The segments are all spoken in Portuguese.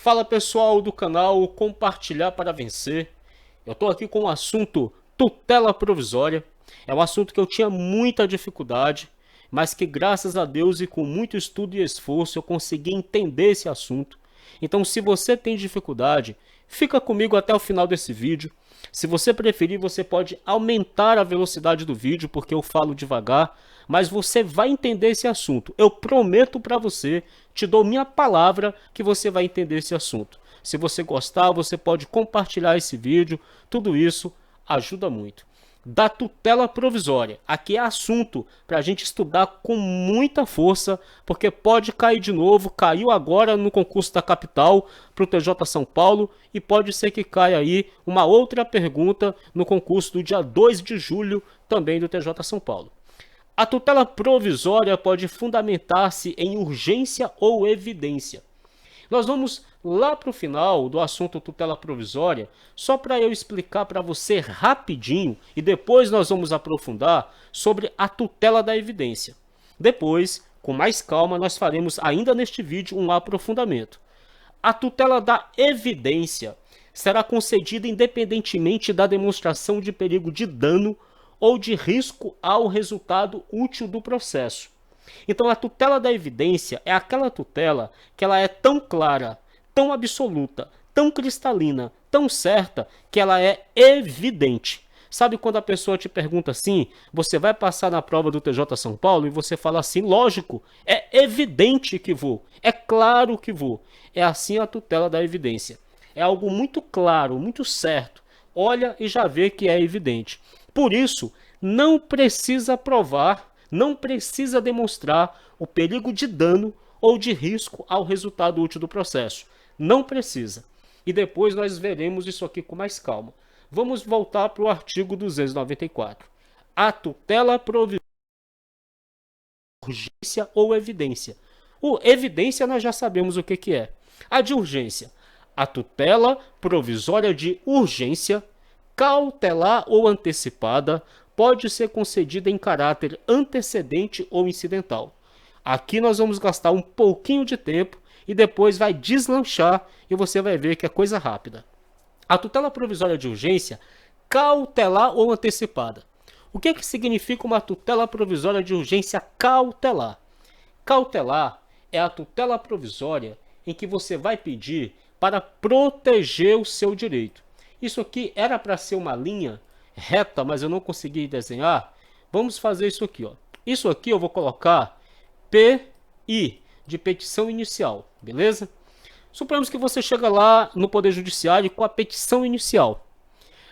Fala pessoal do canal Compartilhar para Vencer. Eu estou aqui com o assunto tutela provisória. É um assunto que eu tinha muita dificuldade, mas que graças a Deus e com muito estudo e esforço eu consegui entender esse assunto. Então, se você tem dificuldade, fica comigo até o final desse vídeo. Se você preferir, você pode aumentar a velocidade do vídeo, porque eu falo devagar, mas você vai entender esse assunto. Eu prometo para você, te dou minha palavra que você vai entender esse assunto. Se você gostar, você pode compartilhar esse vídeo, tudo isso ajuda muito. Da tutela provisória, aqui é assunto para a gente estudar com muita força, porque pode cair de novo, caiu agora no concurso da capital para o TJ São Paulo e pode ser que caia aí uma outra pergunta no concurso do dia 2 de julho também do TJ São Paulo. A tutela provisória pode fundamentar-se em urgência ou evidência. Nós vamos lá para o final do assunto tutela provisória, só para eu explicar para você rapidinho e depois nós vamos aprofundar sobre a tutela da evidência. Depois, com mais calma, nós faremos ainda neste vídeo um aprofundamento. A tutela da evidência será concedida independentemente da demonstração de perigo de dano ou de risco ao resultado útil do processo. Então, a tutela da evidência é aquela tutela que ela é tão clara, tão absoluta, tão cristalina, tão certa, que ela é evidente. Sabe quando a pessoa te pergunta assim, você vai passar na prova do TJ São Paulo? E você fala assim, lógico, é evidente que vou, é claro que vou. É assim a tutela da evidência. É algo muito claro, muito certo. Olha e já vê que é evidente. Por isso, não precisa provar, não precisa demonstrar o perigo de dano ou de risco ao resultado útil do processo. Não precisa. E depois nós veremos isso aqui com mais calma. Vamos voltar para o artigo 294. A tutela provisória, urgência ou evidência. O evidência nós já sabemos o que é. A de urgência. A tutela provisória de urgência, cautelar ou antecipada, pode ser concedida em caráter antecedente ou incidental. Aqui nós vamos gastar um pouquinho de tempo e depois vai deslanchar e você vai ver que é coisa rápida. A tutela provisória de urgência, cautelar ou antecipada. O que significa uma tutela provisória de urgência cautelar? Cautelar é a tutela provisória em que você vai pedir para proteger o seu direito. Isso aqui era para ser uma linha reta, mas eu não consegui desenhar. Vamos fazer isso aqui, ó. Isso aqui eu vou colocar PI, de petição inicial, beleza? Suponhamos que você chega lá no Poder Judiciário com a petição inicial.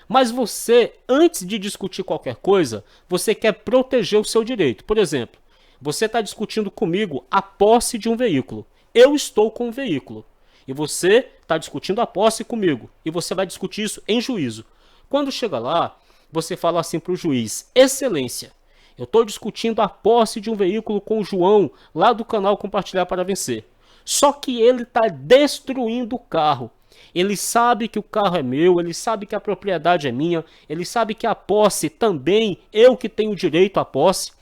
Mas você, antes de discutir qualquer coisa, você quer proteger o seu direito. Por exemplo, você está discutindo comigo a posse de um veículo. Eu estou com um veículo. E você está discutindo a posse comigo. E você vai discutir isso em juízo. Quando chega lá, você fala assim para o juiz, excelência, eu estou discutindo a posse de um veículo com o João, lá do canal Compartilhar para Vencer. Só que ele está destruindo o carro. Ele sabe que o carro é meu, ele sabe que a propriedade é minha, ele sabe que a posse também, eu que tenho direito à posse,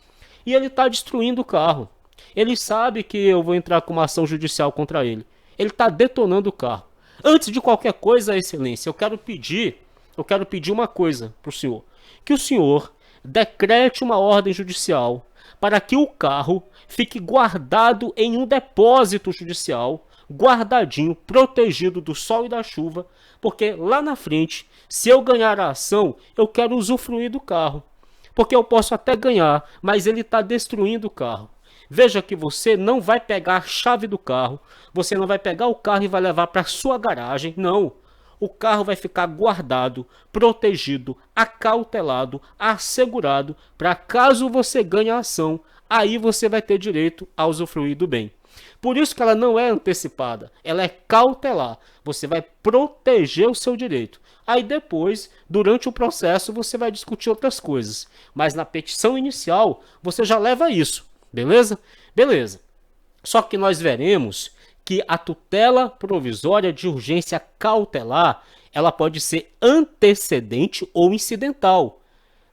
e ele está destruindo o carro. Ele sabe que eu vou entrar com uma ação judicial contra ele. Ele está detonando o carro. Antes de qualquer coisa, excelência, eu quero pedir uma coisa para o senhor. Que o senhor decrete uma ordem judicial para que o carro fique guardado em um depósito judicial, guardadinho, protegido do sol e da chuva, porque lá na frente, se eu ganhar a ação, eu quero usufruir do carro. Porque eu posso até ganhar, mas ele está destruindo o carro. Veja que você não vai pegar a chave do carro, você não vai pegar o carro e vai levar para sua garagem, não. O carro vai ficar guardado, protegido, acautelado, assegurado, para caso você ganhe a ação, aí você vai ter direito a usufruir do bem. Por isso que ela não é antecipada, ela é cautelar. Você vai proteger o seu direito. Aí depois, durante o processo, você vai discutir outras coisas. Mas na petição inicial, você já leva isso, beleza? Beleza. Só que nós veremos que a tutela provisória de urgência cautelar, ela pode ser antecedente ou incidental.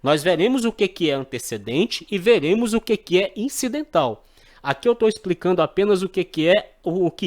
Nós veremos o que é antecedente e veremos o que é incidental. Aqui eu estou explicando apenas o que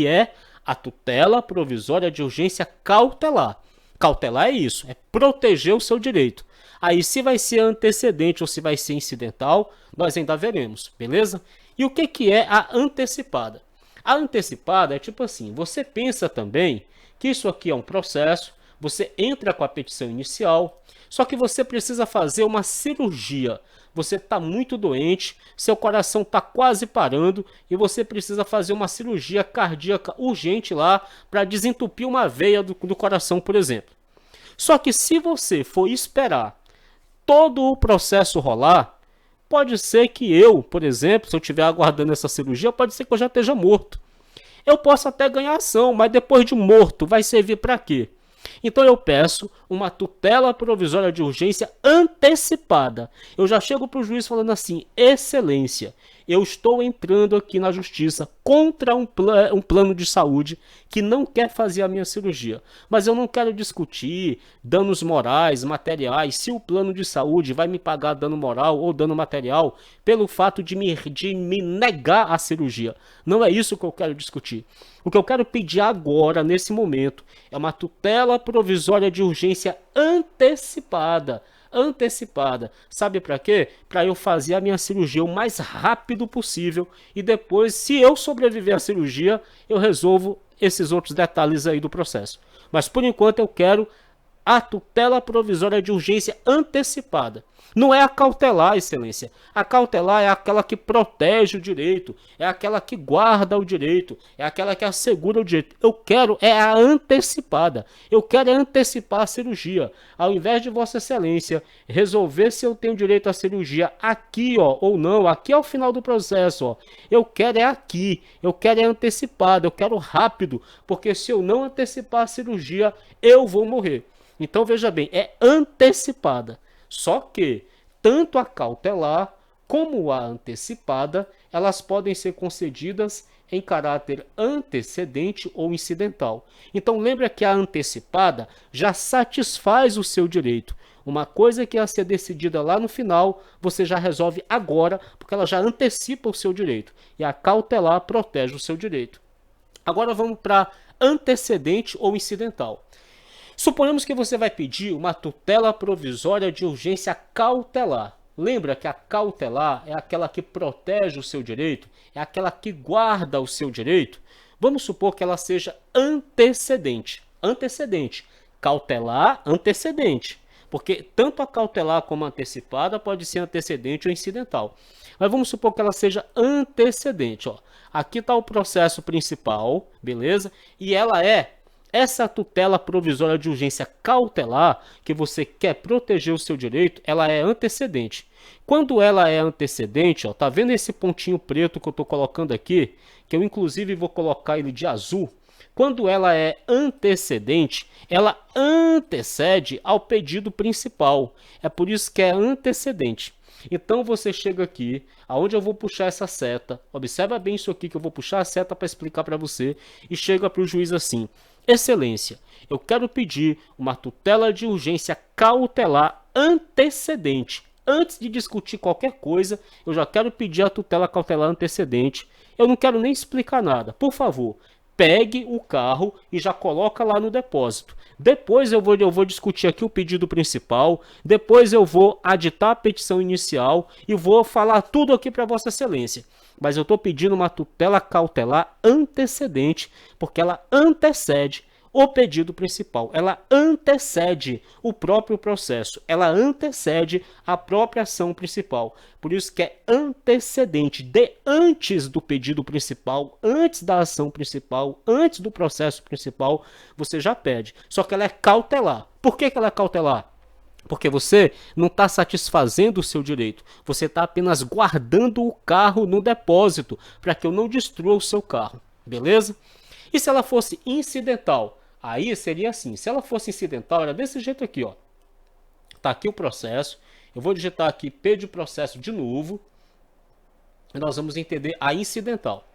é A tutela provisória de urgência cautelar. Cautelar é isso, é proteger o seu direito. Aí se vai ser antecedente ou se vai ser incidental, nós ainda veremos, beleza? E o que é a antecipada? A antecipada é tipo assim, você pensa também que isso aqui é um processo, você entra com a petição inicial, só que você precisa fazer uma cirurgia. Você está muito doente, seu coração está quase parando e você precisa fazer uma cirurgia cardíaca urgente lá para desentupir uma veia do coração, por exemplo. Só que se você for esperar todo o processo rolar, pode ser que eu, por exemplo, se eu estiver aguardando essa cirurgia, pode ser que eu já esteja morto. Eu posso até ganhar ação, mas depois de morto vai servir para quê? Então eu peço uma tutela provisória de urgência antecipada. Eu já chego para o juiz falando assim, excelência, eu estou entrando aqui na justiça contra um plano de saúde que não quer fazer a minha cirurgia. Mas eu não quero discutir danos morais, materiais, se o plano de saúde vai me pagar dano moral ou dano material pelo fato de me negar a cirurgia. Não é isso que eu quero discutir. O que eu quero pedir agora, nesse momento, é uma tutela provisória de urgência antecipada. Antecipada. Sabe para quê? Para eu fazer a minha cirurgia o mais rápido possível e depois, se eu sobreviver à cirurgia, eu resolvo esses outros detalhes aí do processo. Mas por enquanto eu quero a tutela provisória de urgência antecipada. Não é a cautelar, excelência. A cautelar é aquela que protege o direito, é aquela que guarda o direito, é aquela que assegura o direito. Eu quero é a antecipada. Eu quero antecipar a cirurgia. Ao invés de Vossa Excelência resolver se eu tenho direito à cirurgia aqui, ó, ou não, aqui é o final do processo, ó. Eu quero é aqui, eu quero é antecipada, eu quero rápido, porque se eu não antecipar a cirurgia, eu vou morrer. Então veja bem, é antecipada. Só que tanto a cautelar como a antecipada, elas podem ser concedidas em caráter antecedente ou incidental. Então lembra que a antecipada já satisfaz o seu direito. Uma coisa que ia ser decidida lá no final, você já resolve agora, porque ela já antecipa o seu direito. E a cautelar protege o seu direito. Agora vamos para antecedente ou incidental. Suponhamos que você vai pedir uma tutela provisória de urgência cautelar. Lembra que a cautelar é aquela que protege o seu direito, é aquela que guarda o seu direito? Vamos supor que ela seja antecedente. Antecedente. Cautelar, antecedente. Porque tanto a cautelar como a antecipada pode ser antecedente ou incidental. Mas vamos supor que ela seja antecedente. Ó. Aqui está o processo principal, beleza? E ela é essa tutela provisória de urgência cautelar, que você quer proteger o seu direito, ela é antecedente. Quando ela é antecedente, ó, tá vendo esse pontinho preto que eu estou colocando aqui? Que eu inclusive vou colocar ele de azul. Quando ela é antecedente, ela antecede ao pedido principal. É por isso que é antecedente. Então você chega aqui, aonde eu vou puxar essa seta, observa bem isso aqui que eu vou puxar a seta para explicar para você, e chega para o juiz assim, excelência, eu quero pedir uma tutela de urgência cautelar antecedente. Antes de discutir qualquer coisa, eu já quero pedir a tutela cautelar antecedente. Eu não quero nem explicar nada. Por favor, pegue o carro e já coloca lá no depósito. Depois eu vou discutir aqui o pedido principal, depois eu vou aditar a petição inicial e vou falar tudo aqui para Vossa Excelência. Mas eu estou pedindo uma tutela cautelar antecedente, porque ela antecede o pedido principal, ela antecede o próprio processo, ela antecede a própria ação principal. Por isso que é antecedente, de antes do pedido principal, antes da ação principal, antes do processo principal, você já pede. Só que ela é cautelar. Por que ela é cautelar? Porque você não está satisfazendo o seu direito. Você está apenas guardando o carro no depósito para que eu não destrua o seu carro. Beleza? E se ela fosse incidental? Aí seria assim. Se ela fosse incidental, era desse jeito aqui, ó. Tá aqui o processo. Eu vou digitar aqui P de processo de novo. E nós vamos entender a incidental.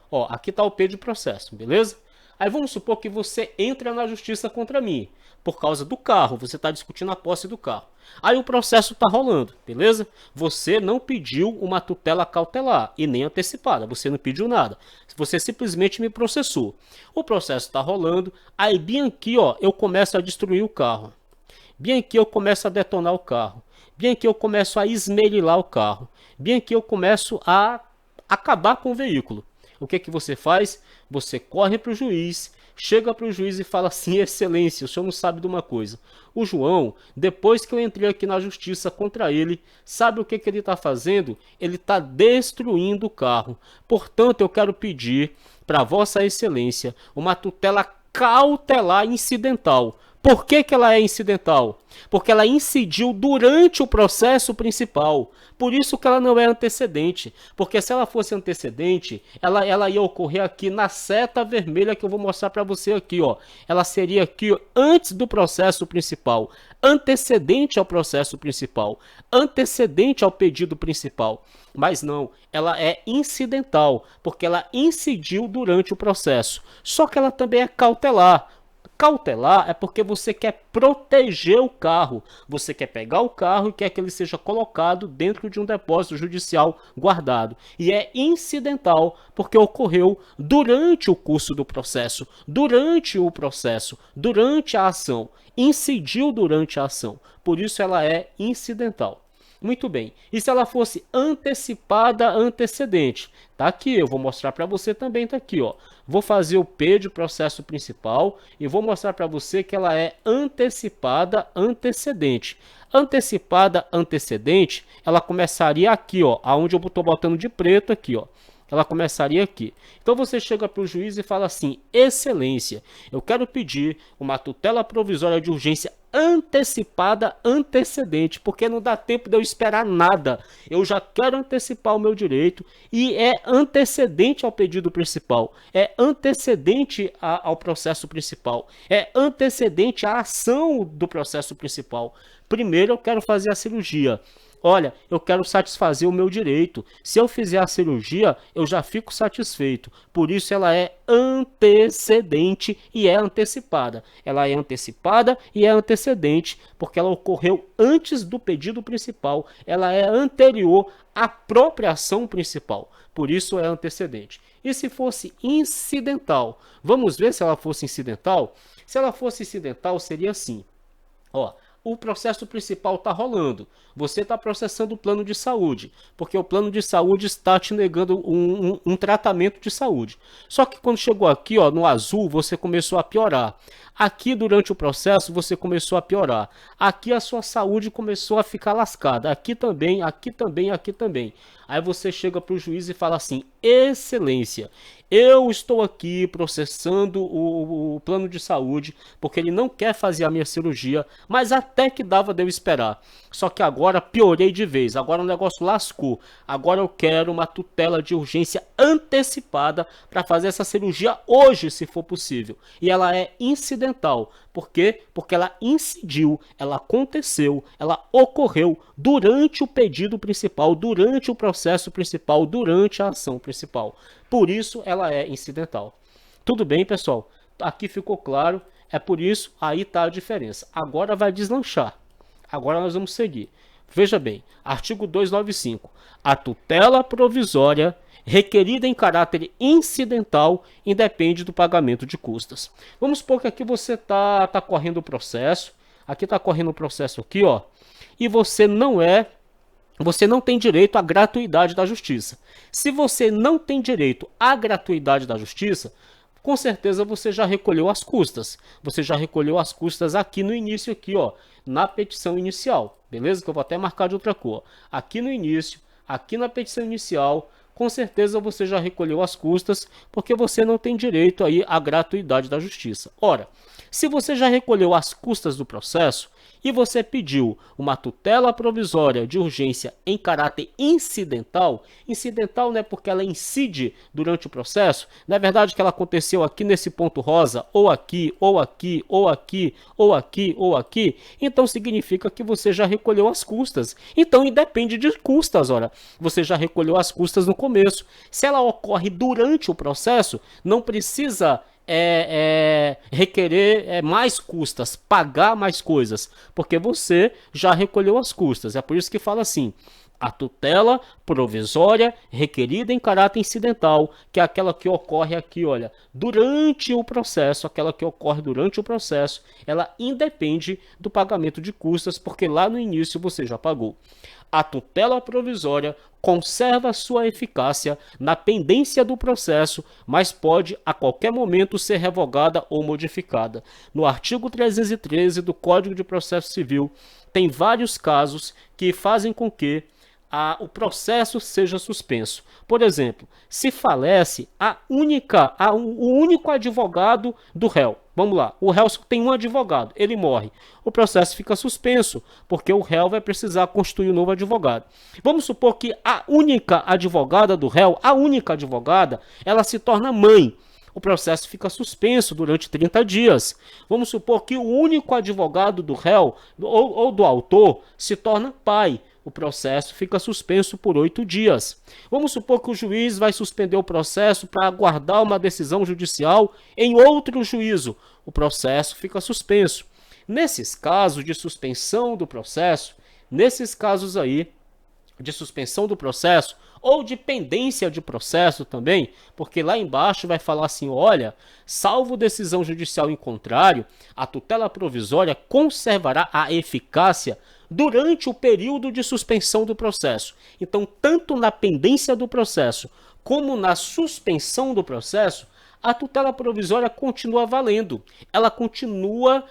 Ó, aqui está o P de processo, beleza? Aí vamos supor que você entra na justiça contra mim, por causa do carro, você está discutindo a posse do carro. Aí o processo está rolando, beleza? Você não pediu uma tutela cautelar e nem antecipada, você não pediu nada. Você simplesmente me processou. O processo está rolando, aí bem aqui, ó, eu começo a destruir o carro. Bem aqui eu começo a detonar o carro. Bem aqui eu começo a esmerilar o carro. Bem aqui eu começo a acabar com o veículo. O que você faz? Você corre para o juiz, chega para o juiz e fala assim: excelência, o senhor não sabe de uma coisa. O João, depois que eu entrei aqui na justiça contra ele, sabe o que ele está fazendo? Ele está destruindo o carro. Portanto, eu quero pedir para vossa excelência uma tutela cautelar incidental. Por que ela é incidental? Porque ela incidiu durante o processo principal. Por isso que ela não é antecedente. Porque se ela fosse antecedente, ela ia ocorrer aqui na seta vermelha que eu vou mostrar para você aqui, ó. Ela seria aqui ó, antes do processo principal, antecedente ao processo principal, antecedente ao pedido principal. Mas não, ela é incidental, porque ela incidiu durante o processo. Só que ela também é cautelar. Cautelar é porque você quer proteger o carro. Você quer pegar o carro e quer que ele seja colocado dentro de um depósito judicial guardado. E é incidental porque ocorreu durante o curso do processo, durante a ação. Incidiu durante a ação. Por isso ela é incidental. Muito bem. E se ela fosse antecipada, antecedente? Tá aqui, eu vou mostrar para você também, tá aqui, ó. Vou fazer o P de processo principal e vou mostrar para você que ela é antecipada, antecedente. Antecipada, antecedente, ela começaria aqui, ó, aonde eu estou botando de preto aqui, ó. Ela começaria aqui. Então você chega para o juiz e fala assim: excelência, eu quero pedir uma tutela provisória de urgência antecipada, antecedente, porque não dá tempo de eu esperar nada. Eu já quero antecipar o meu direito e é antecedente ao pedido principal, é antecedente ao processo principal, é antecedente à ação do processo principal. Primeiro eu quero fazer a cirurgia. Olha, eu quero satisfazer o meu direito. Se eu fizer a cirurgia, eu já fico satisfeito. Por isso ela é antecedente e é antecipada. Ela é antecipada e é antecedente, porque ela ocorreu antes do pedido principal. Ela é anterior à própria ação principal. Por isso é antecedente. E se fosse incidental? Vamos ver se ela fosse incidental? Se ela fosse incidental, seria assim. Ó, o processo principal está rolando. Você está processando o plano de saúde, porque o plano de saúde está te negando um tratamento de saúde. Só que quando chegou aqui, ó, no azul, você começou a piorar. Aqui, durante o processo, você começou a piorar. Aqui, a sua saúde começou a ficar lascada. Aqui também, aqui também, aqui também. Aí você chega para o juiz e fala assim: excelência, eu estou aqui processando o plano de saúde, porque ele não quer fazer a minha cirurgia, mas até que dava de eu esperar. Só que agora piorei de vez, agora o negócio lascou. Agora eu quero uma tutela de urgência antecipada para fazer essa cirurgia hoje, se for possível. E ela é incidental. Por quê? Porque ela incidiu, ela aconteceu, ela ocorreu durante o pedido principal, durante o processo principal, durante a ação principal. Por isso ela é incidental. Tudo bem, pessoal? Aqui ficou claro, é por isso, aí está a diferença. Agora vai deslanchar. Agora nós vamos seguir. Veja bem, artigo 295. A tutela provisória requerida em caráter incidental independe do pagamento de custas. Vamos supor que aqui você está correndo o processo. Aqui está correndo o processo aqui, ó. E você não tem direito à gratuidade da justiça. Se você não tem direito à gratuidade da justiça, com certeza você já recolheu as custas. Você já recolheu as custas aqui no início, aqui, ó, na petição inicial. Beleza? Que eu vou até marcar de outra cor. Aqui no início, aqui na petição inicial, com certeza você já recolheu as custas, porque você não tem direito aí à gratuidade da justiça. Ora, se você já recolheu as custas do processo e você pediu uma tutela provisória de urgência em caráter incidental, incidental não é porque ela incide durante o processo, não é verdade que ela aconteceu aqui nesse ponto rosa, ou aqui, ou aqui, ou aqui, ou aqui, ou aqui, então significa que você já recolheu as custas. Então independe de custas, ora, você já recolheu as custas no começo. Se ela ocorre durante o processo, não precisa requerer mais custas, pagar mais coisas, porque você já recolheu as custas. É por isso que fala assim: a tutela provisória requerida em caráter incidental, que é aquela que ocorre aqui, olha, durante o processo, ela independe do pagamento de custas, porque lá no início você já pagou. A tutela provisória conserva sua eficácia na pendência do processo, mas pode a qualquer momento ser revogada ou modificada. No artigo 313 do Código de Processo Civil, tem vários casos que fazem com que o processo seja suspenso. Por exemplo, se falece o único advogado do réu. Vamos lá, o réu só tem um advogado, ele morre. O processo fica suspenso, porque o réu vai precisar constituir um novo advogado. Vamos supor que a única advogada do réu, ela se torna mãe. O processo fica suspenso durante 30 dias. Vamos supor que o único advogado do réu ou do autor se torna pai. O processo fica suspenso por 8 dias. Vamos supor que o juiz vai suspender o processo para aguardar uma decisão judicial em outro juízo. O processo fica suspenso. Nesses casos de suspensão do processo, ou de pendência de processo também, porque lá embaixo vai falar assim: olha, salvo decisão judicial em contrário, a tutela provisória conservará a eficácia durante o período de suspensão do processo. Então, tanto na pendência do processo como na suspensão do processo, a tutela provisória continua valendo. Ela continua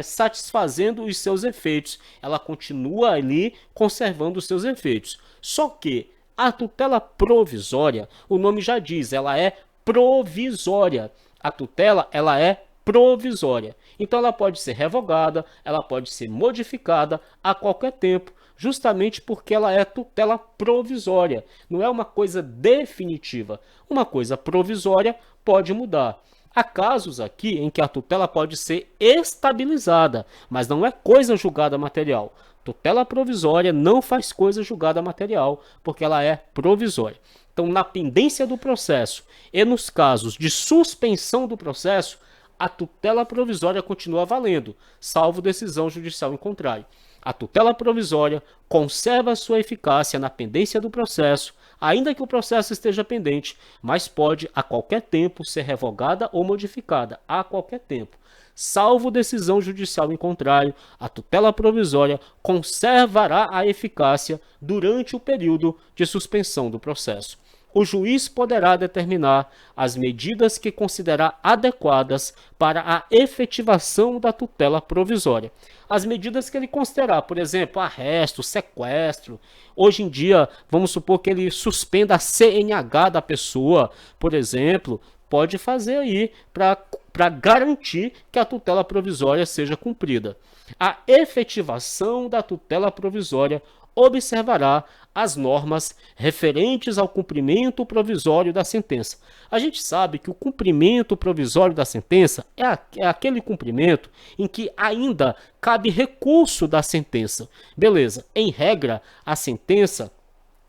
satisfazendo os seus efeitos. Ela continua ali conservando os seus efeitos. Só que a tutela provisória, o nome já diz, ela é provisória. A tutela, ela é provisória. Então ela pode ser revogada, ela pode ser modificada a qualquer tempo, justamente porque ela é tutela provisória. Não é uma coisa definitiva. Uma coisa provisória pode mudar. Há casos aqui em que a tutela pode ser estabilizada, mas não é coisa julgada material. Tutela provisória não faz coisa julgada material, porque ela é provisória. Então, na pendência do processo e nos casos de suspensão do processo, a tutela provisória continua valendo, salvo decisão judicial em contrário. A tutela provisória conserva sua eficácia na pendência do processo, ainda que o processo esteja pendente, mas pode a qualquer tempo ser revogada ou modificada, a qualquer tempo. Salvo decisão judicial em contrário, a tutela provisória conservará a eficácia durante o período de suspensão do processo. O juiz poderá determinar as medidas que considerar adequadas para a efetivação da tutela provisória. As medidas que ele considerar, por exemplo, arresto, sequestro. Hoje em dia, vamos supor que ele suspenda a CNH da pessoa, por exemplo, pode fazer aí para garantir que a tutela provisória seja cumprida. A efetivação da tutela provisória observará as normas referentes ao cumprimento provisório da sentença. A gente sabe que o cumprimento provisório da sentença é aquele cumprimento em que ainda cabe recurso da sentença. Beleza, em regra, a sentença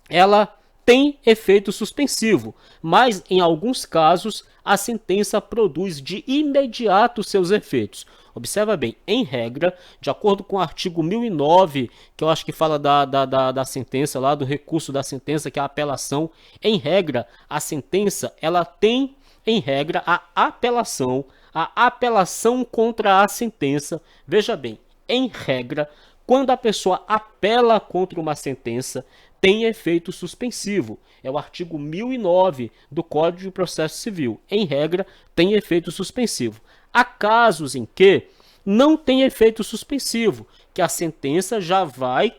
ela tem efeito suspensivo, mas em alguns casos a sentença produz de imediato seus efeitos. Observa bem, em regra, de acordo com o artigo 1009, que eu acho que fala da sentença lá, do recurso da sentença, que é a apelação, em regra, a sentença, ela tem, em regra, a apelação contra a sentença. Veja bem, em regra, quando a pessoa apela contra uma sentença, tem efeito suspensivo. É o artigo 1009 do Código de Processo Civil. Em regra, tem efeito suspensivo. Há casos em que não tem efeito suspensivo, que a sentença já vai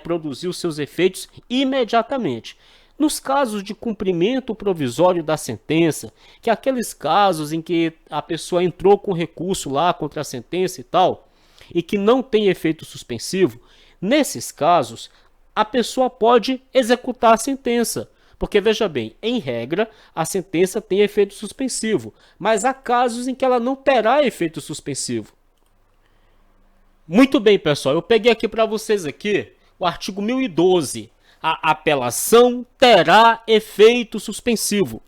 produzir os seus efeitos imediatamente. Nos casos de cumprimento provisório da sentença, que é aqueles casos em que a pessoa entrou com recurso lá contra a sentença e tal, e que não tem efeito suspensivo, nesses casos, a pessoa pode executar a sentença. Porque, veja bem, em regra, a sentença tem efeito suspensivo, mas há casos em que ela não terá efeito suspensivo. Muito bem, pessoal, eu peguei aqui para vocês aqui o artigo 1012. A apelação terá efeito suspensivo.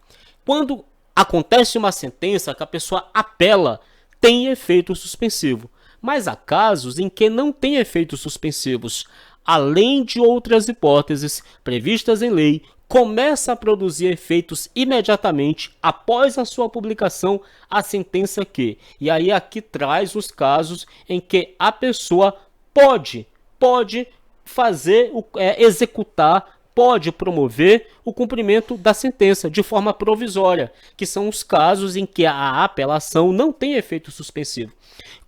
Quando Acontece uma sentença que a pessoa apela, tem efeito suspensivo. Mas há casos em que não tem efeitos suspensivos. Além de outras hipóteses previstas em lei, começa a produzir efeitos imediatamente após a sua publicação a sentença que. E aí aqui traz os casos em que a pessoa pode fazer, executar, pode promover o cumprimento da sentença de forma provisória, que são os casos em que a apelação não tem efeito suspensivo.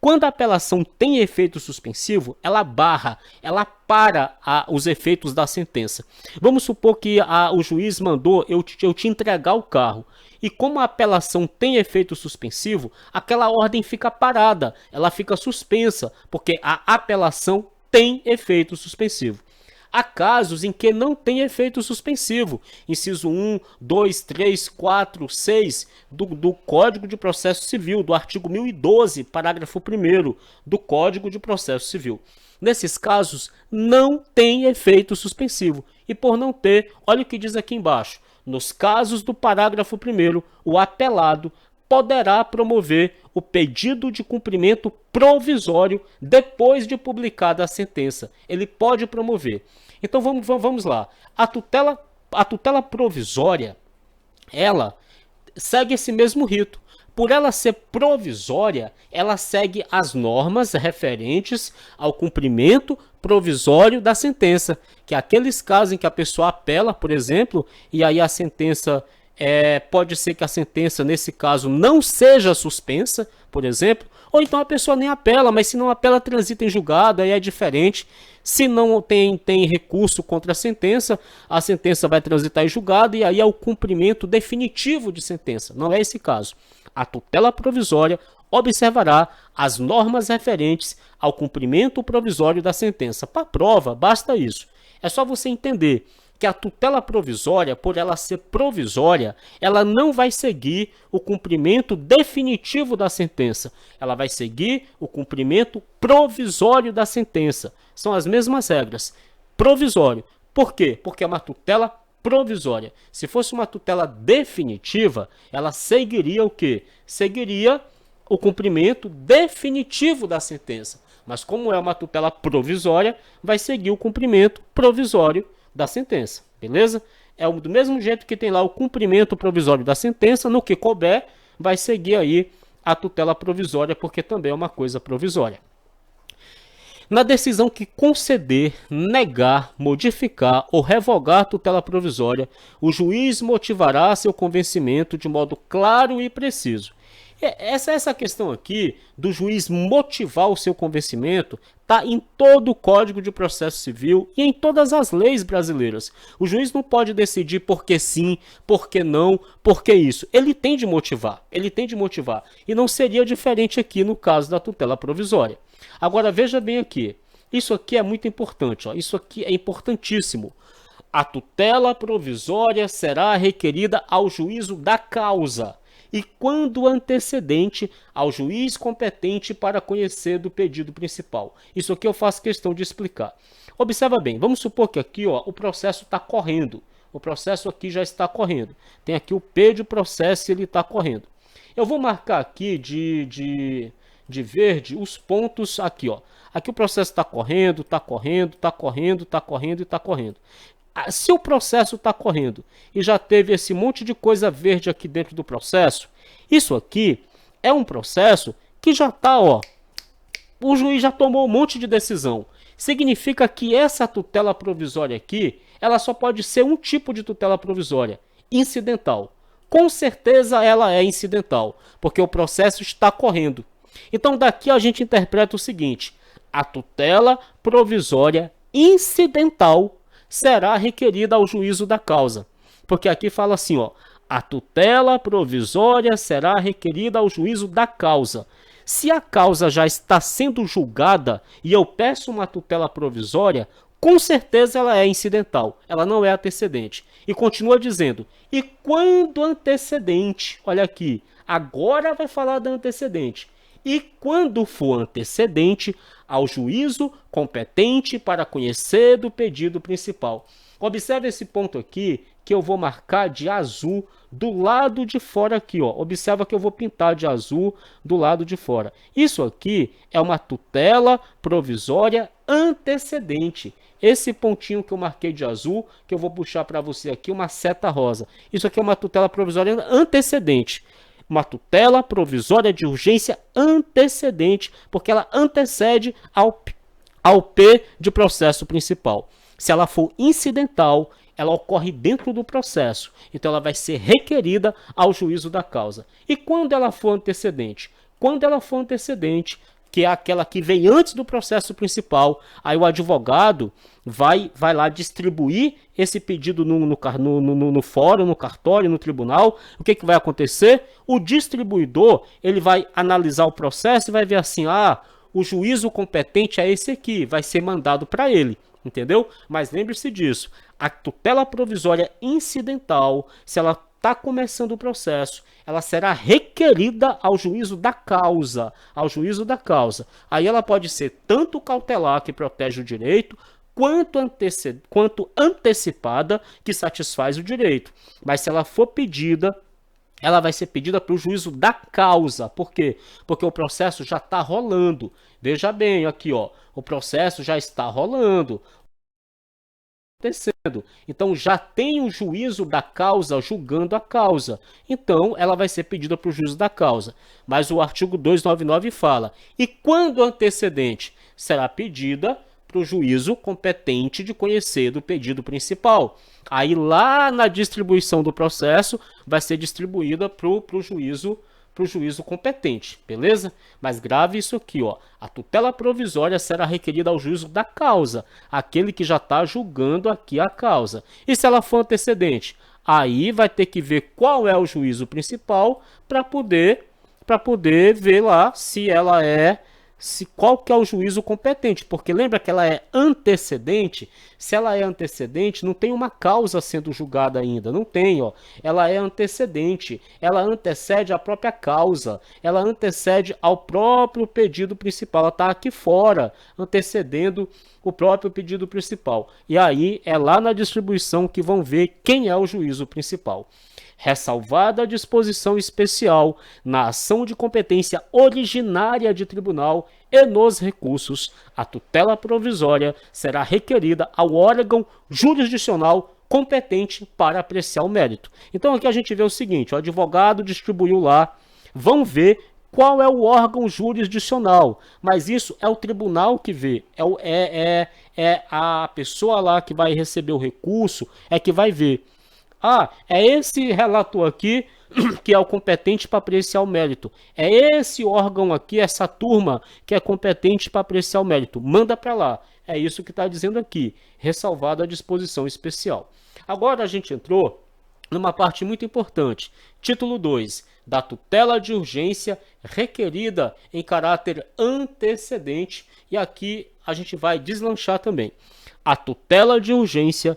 Quando a apelação tem efeito suspensivo, ela barra, ela para os efeitos da sentença. Vamos supor que o juiz mandou eu te entregar o carro. E como a apelação tem efeito suspensivo, aquela ordem fica parada, ela fica suspensa, porque a apelação tem efeito suspensivo. Há casos em que não tem efeito suspensivo. Inciso 1, 2, 3, 4, 6 do Código de Processo Civil, do artigo 1012, parágrafo 1º do Código de Processo Civil. Nesses casos, não tem efeito suspensivo. E por não ter, olha o que diz aqui embaixo. Nos casos do parágrafo 1º, o apelado poderá promover o pedido de cumprimento provisório depois de publicada a sentença. Ele pode promover. Então vamos lá. A tutela provisória, ela segue esse mesmo rito. Por ela ser provisória, ela segue as normas referentes ao cumprimento provisório da sentença, que é aqueles casos em que a pessoa apela, por exemplo, e aí a sentença pode ser que a sentença, nesse caso, não seja suspensa, por exemplo, ou então a pessoa nem apela, mas se não apela, transita em julgado, aí é diferente. Se não tem recurso contra a sentença vai transitar em julgado e aí é o cumprimento definitivo de sentença. Não é esse caso. A tutela provisória observará as normas referentes ao cumprimento provisório da sentença. Para prova, basta isso. É só você entender que a tutela provisória, por ela ser provisória, ela não vai seguir o cumprimento definitivo da sentença. Ela vai seguir o cumprimento provisório da sentença. São as mesmas regras. Provisório. Por quê? Porque é uma tutela provisória. Se fosse uma tutela definitiva, ela seguiria o quê? Seguiria o cumprimento definitivo da sentença. Mas como é uma tutela provisória, vai seguir o cumprimento provisório da sentença, beleza? É do mesmo jeito que tem lá o cumprimento provisório da sentença, no que couber, vai seguir aí a tutela provisória, porque também é uma coisa provisória. Na decisão que conceder, negar, modificar ou revogar a tutela provisória, o juiz motivará seu convencimento de modo claro e preciso. Essa questão aqui do juiz motivar o seu convencimento está em todo o Código de Processo Civil e em todas as leis brasileiras. O juiz não pode decidir por que sim, por que não, por que isso. Ele tem de motivar, E não seria diferente aqui no caso da tutela provisória. Agora veja bem aqui, isso aqui é muito importante, isso aqui é importantíssimo. A tutela provisória será requerida ao juízo da causa e quando antecedente ao juiz competente para conhecer do pedido principal. Isso aqui eu faço questão de explicar. Observa bem, vamos supor que aqui o processo está correndo. O processo aqui já está correndo. Tem aqui o P de processo e ele está correndo. Eu vou marcar aqui de verde os pontos aqui. Aqui o processo está correndo, está correndo, está correndo, está correndo e está correndo. Se o processo está correndo e já teve esse monte de coisa verde aqui dentro do processo, isso aqui é um processo que já está, o juiz já tomou um monte de decisão. Significa que essa tutela provisória aqui, ela só pode ser um tipo de tutela provisória, incidental. Com certeza ela é incidental, porque o processo está correndo. Então daqui a gente interpreta o seguinte: a tutela provisória incidental será requerida ao juízo da causa. Porque aqui fala assim, a tutela provisória será requerida ao juízo da causa. Se a causa já está sendo julgada e eu peço uma tutela provisória, com certeza ela é incidental, ela não é antecedente. E continua dizendo, e quando antecedente, olha aqui, agora vai falar da antecedente. E quando for antecedente ao juízo competente para conhecer do pedido principal. Observe esse ponto aqui, que eu vou marcar de azul do lado de fora aqui, ó. Observa que eu vou pintar de azul do lado de fora. Isso aqui é uma tutela provisória antecedente. Esse pontinho que eu marquei de azul, que eu vou puxar para você aqui, uma seta rosa. Isso aqui é uma tutela provisória antecedente. Uma tutela provisória de urgência antecedente, porque ela antecede ao P de processo principal. Se ela for incidental, ela ocorre dentro do processo, então ela vai ser requerida ao juízo da causa. E quando ela for antecedente? Quando ela for antecedente, que é aquela que vem antes do processo principal, aí o advogado vai lá distribuir esse pedido no fórum, no cartório, no tribunal. O que vai acontecer? O distribuidor ele vai analisar o processo e vai ver assim, o juízo competente é esse aqui, vai ser mandado para ele. Entendeu? Mas lembre-se disso, a tutela provisória incidental, se ela está começando o processo, ela será requerida ao juízo da causa, Aí ela pode ser tanto cautelar, que protege o direito, quanto antecipada, que satisfaz o direito. Mas se ela for pedida, ela vai ser pedida para o juízo da causa. Por quê? Porque o processo já está rolando. Veja bem aqui, ó, o processo já está rolando. Então já tem o juízo da causa julgando a causa. Então ela vai ser pedida para o juízo da causa. Mas o artigo 299 fala: e quando antecedente, será pedida para o juízo competente de conhecer do pedido principal. Aí lá na distribuição do processo vai ser distribuída para o juízo competente, beleza? Mas grave isso aqui, ó. A tutela provisória será requerida ao juízo da causa, aquele que já está julgando aqui a causa. E se ela for antecedente? Aí vai ter que ver qual é o juízo principal para poder ver lá se ela é qual que é o juízo competente, porque lembra que ela é antecedente. Se ela é antecedente, não tem uma causa sendo julgada ainda, não tem, ó. Ela é antecedente, ela antecede a própria causa, ela antecede ao próprio pedido principal, ela está aqui fora, antecedendo o próprio pedido principal. E aí é lá na distribuição que vão ver quem é o juízo principal. Ressalvada a disposição especial na ação de competência originária de tribunal e nos recursos, a tutela provisória será requerida ao órgão jurisdicional competente para apreciar o mérito. Então aqui a gente vê o seguinte, o advogado distribuiu lá, vão ver qual é o órgão jurisdicional, mas isso é o tribunal que vê, é a pessoa lá que vai receber o recurso, é que vai ver. É esse relator aqui que é o competente para apreciar o mérito. É esse órgão aqui, essa turma que é competente para apreciar o mérito. Manda para lá. É isso que está dizendo aqui, ressalvada a disposição especial. Agora a gente entrou numa parte muito importante. Título 2, da tutela de urgência requerida em caráter antecedente. E aqui a gente vai deslanchar também. A tutela de urgência,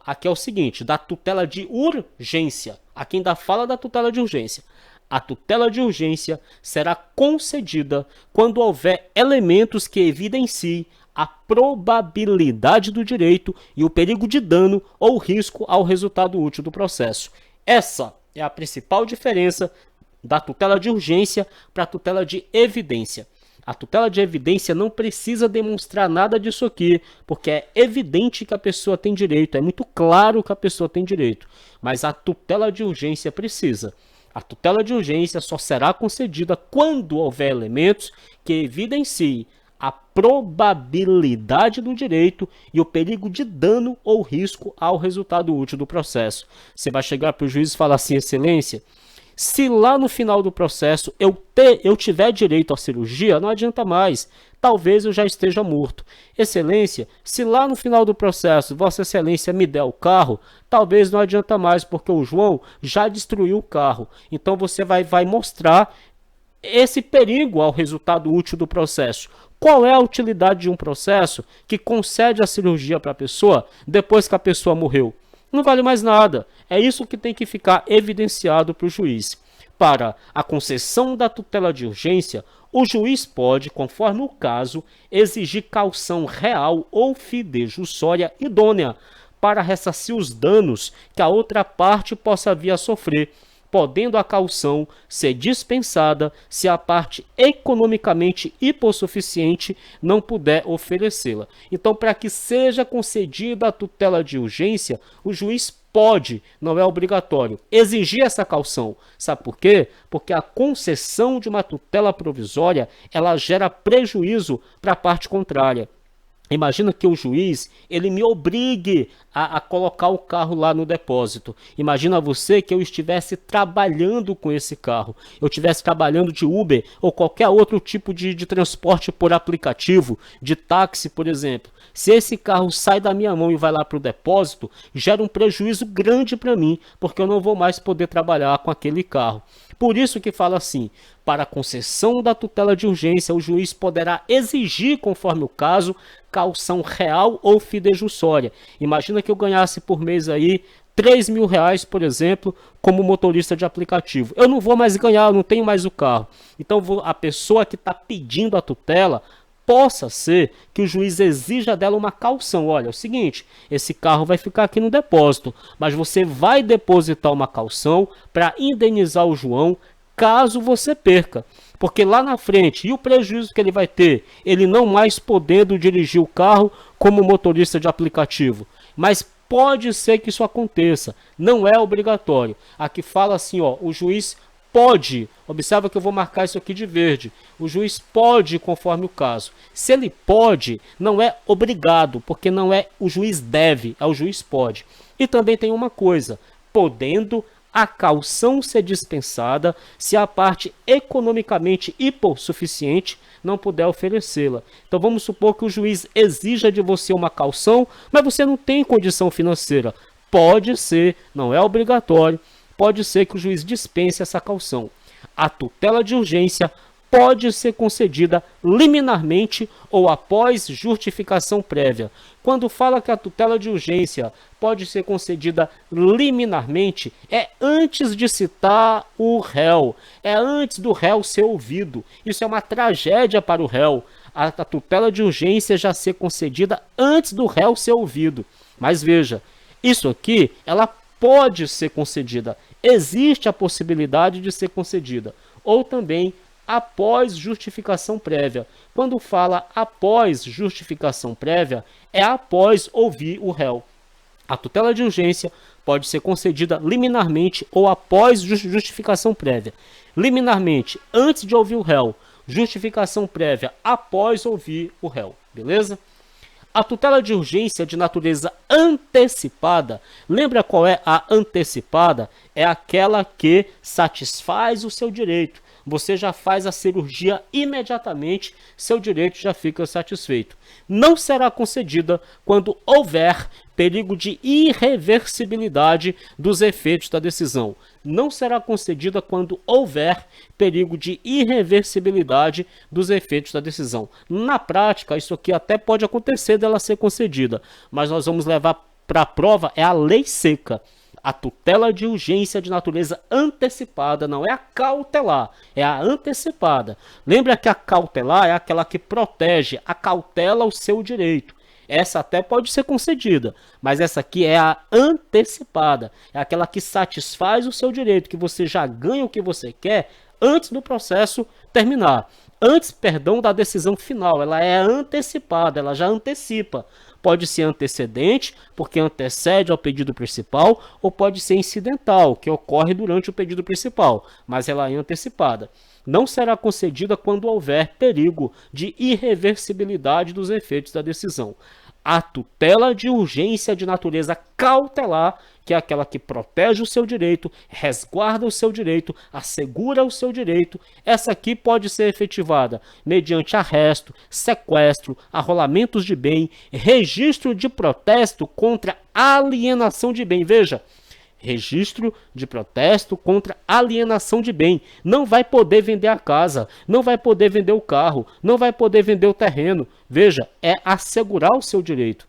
aqui é o seguinte, da tutela de urgência. Aqui ainda fala da tutela de urgência. A tutela de urgência será concedida quando houver elementos que evidenciem a probabilidade do direito e o perigo de dano ou risco ao resultado útil do processo. Essa é a principal diferença da tutela de urgência para a tutela de evidência. A tutela de evidência não precisa demonstrar nada disso aqui, porque é evidente que a pessoa tem direito, é muito claro que a pessoa tem direito. Mas a tutela de urgência precisa. A tutela de urgência só será concedida quando houver elementos que evidenciem a probabilidade do direito e o perigo de dano ou risco ao resultado útil do processo. Você vai chegar para o juiz e falar assim, excelência, se lá no final do processo eu tiver direito à cirurgia, não adianta mais. Talvez eu já esteja morto. Excelência, se lá no final do processo Vossa Excelência me der o carro, talvez não adianta mais, porque o João já destruiu o carro. Então você vai mostrar esse perigo ao resultado útil do processo. Qual é a utilidade de um processo que concede a cirurgia para a pessoa depois que a pessoa morreu? Não vale mais nada. É isso que tem que ficar evidenciado para o juiz. Para a concessão da tutela de urgência, o juiz pode, conforme o caso, exigir caução real ou fidejussória idônea para ressarcir os danos que a outra parte possa vir a sofrer, podendo a caução ser dispensada se a parte economicamente hipossuficiente não puder oferecê-la. Então, para que seja concedida a tutela de urgência, o juiz pode, não é obrigatório, exigir essa caução. Sabe por quê? Porque a concessão de uma tutela provisória, ela gera prejuízo para a parte contrária. Imagina que o juiz, ele me obrigue a colocar o carro lá no depósito. Imagina você que eu estivesse trabalhando com esse carro. Eu estivesse trabalhando de Uber ou qualquer outro tipo de transporte por aplicativo, de táxi, por exemplo. Se esse carro sai da minha mão e vai lá para o depósito, gera um prejuízo grande para mim, porque eu não vou mais poder trabalhar com aquele carro. Por isso que fala assim, para a concessão da tutela de urgência, o juiz poderá exigir, conforme o caso, caução real ou fidejussória. Imagina que eu ganhasse por mês aí R$ 3.000, por exemplo, como motorista de aplicativo. Eu não vou mais ganhar, eu não tenho mais o carro. Então a pessoa que está pedindo a tutela, possa ser que o juiz exija dela uma caução. Olha, é o seguinte, esse carro vai ficar aqui no depósito, mas você vai depositar uma caução para indenizar o João caso você perca. Porque lá na frente, e o prejuízo que ele vai ter? Ele não mais podendo dirigir o carro como motorista de aplicativo. Mas pode ser que isso aconteça, não é obrigatório. Aqui fala assim, ó, o juiz pode, observa que eu vou marcar isso aqui de verde, o juiz pode conforme o caso. Se ele pode, não é obrigado, porque não é o juiz deve, é o juiz pode. E também tem uma coisa, podendo a caução ser dispensada se a parte economicamente hipossuficiente não puder oferecê-la. Então vamos supor que o juiz exija de você uma caução, mas você não tem condição financeira. Pode ser, não é obrigatório, pode ser que o juiz dispense essa caução. A tutela de urgência pode ser concedida liminarmente ou após justificação prévia. Quando fala que a tutela de urgência pode ser concedida liminarmente, é antes de citar o réu, é antes do réu ser ouvido. Isso é uma tragédia para o réu. A tutela de urgência já ser concedida antes do réu ser ouvido. Mas veja, isso aqui, ela pode ser concedida. Existe a possibilidade de ser concedida. Ou também após justificação prévia. Quando fala após justificação prévia, é após ouvir o réu. A tutela de urgência pode ser concedida liminarmente ou após justificação prévia. Liminarmente, antes de ouvir o réu. Justificação prévia, após ouvir o réu. Beleza? A tutela de urgência de natureza antecipada, lembra qual é a antecipada? É aquela que satisfaz o seu direito. Você já faz a cirurgia imediatamente, seu direito já fica satisfeito. Não será concedida quando houver perigo de irreversibilidade dos efeitos da decisão. Não será concedida quando houver perigo de irreversibilidade dos efeitos da decisão. Na prática, isso aqui até pode acontecer dela ser concedida, mas nós vamos levar para a prova é a lei seca. A tutela de urgência de natureza antecipada não é a cautelar, é a antecipada. Lembra que a cautelar é aquela que protege, acautela o seu direito. Essa até pode ser concedida, mas essa aqui é a antecipada. É aquela que satisfaz o seu direito, que você já ganha o que você quer antes do processo terminar. Antes, perdão, da decisão final. Ela é antecipada, ela já antecipa. Pode ser antecedente, porque antecede ao pedido principal, ou pode ser incidental, que ocorre durante o pedido principal, mas ela é antecipada. Não será concedida quando houver perigo de irreversibilidade dos efeitos da decisão. A tutela de urgência de natureza cautelar, que é aquela que protege o seu direito, resguarda o seu direito, assegura o seu direito, essa aqui pode ser efetivada mediante arresto, sequestro, arrolamentos de bem, registro de protesto contra alienação de bem. Veja, registro de protesto contra alienação de bem. Não vai poder vender a casa, não vai poder vender o carro, não vai poder vender o terreno. Veja, é assegurar o seu direito.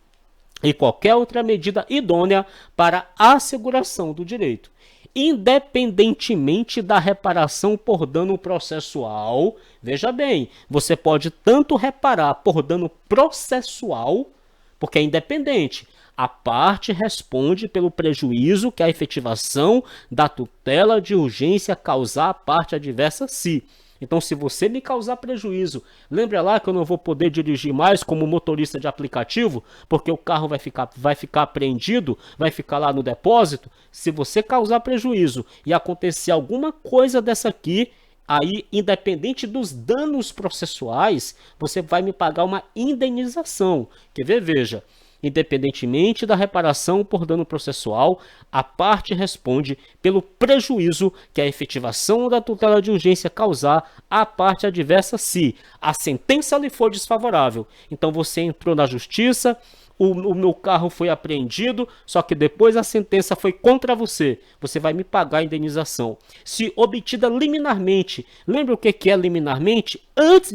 E qualquer outra medida idônea para a asseguração do direito. Independentemente da reparação por dano processual, veja bem, você pode tanto reparar por dano processual, porque é independente. A parte responde pelo prejuízo que a efetivação da tutela de urgência causar à parte adversa se. Então, se você me causar prejuízo, lembra lá que eu não vou poder dirigir mais como motorista de aplicativo, porque o carro vai ficar apreendido, vai ficar lá no depósito. Se você causar prejuízo e acontecer alguma coisa dessa aqui, aí, independente dos danos processuais, você vai me pagar uma indenização. Quer ver? Veja. Independentemente da reparação por dano processual, a parte responde pelo prejuízo que a efetivação da tutela de urgência causar à parte adversa se a sentença lhe for desfavorável. Então você entrou na justiça, o meu carro foi apreendido, só que depois a sentença foi contra você. Você vai me pagar a indenização. Se obtida liminarmente, lembra o que é liminarmente? Antes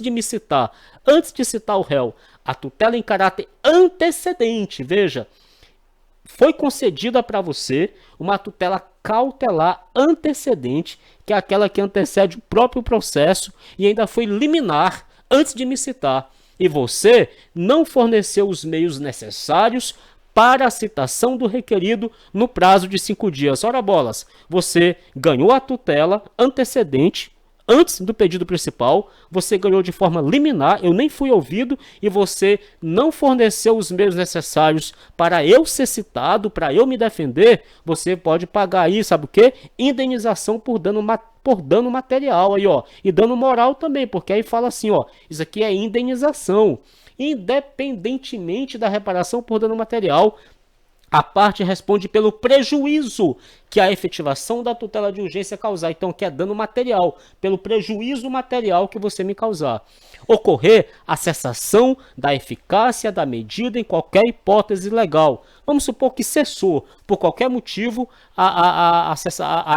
de me citar, antes de citar o réu, a tutela em caráter antecedente, veja, foi concedida para você uma tutela cautelar antecedente, que é aquela que antecede o próprio processo e ainda foi liminar antes de me citar. E você não forneceu os meios necessários para a citação do requerido no prazo de 5 dias. Ora bolas, você ganhou a tutela antecedente, antes do pedido principal, você ganhou de forma liminar, eu nem fui ouvido, e você não forneceu os meios necessários para eu ser citado, para eu me defender. Você pode pagar aí, sabe o quê? Indenização por dano material aí, ó, e dano moral também, porque aí fala assim, ó, isso aqui é indenização. Independentemente da reparação por dano material, a parte responde pelo prejuízo que a efetivação da tutela de urgência causar. Então, que é dano material, pelo prejuízo material que você me causar. Ocorrer a cessação da eficácia da medida em qualquer hipótese legal. Vamos supor que cessou, por qualquer motivo, a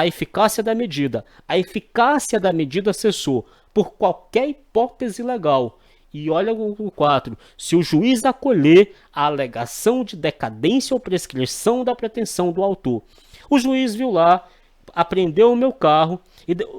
eficácia da medida. A eficácia da medida cessou, por qualquer hipótese legal. E olha o 4. Se o juiz acolher a alegação de decadência ou prescrição da pretensão do autor. O juiz viu lá, apreendeu o meu carro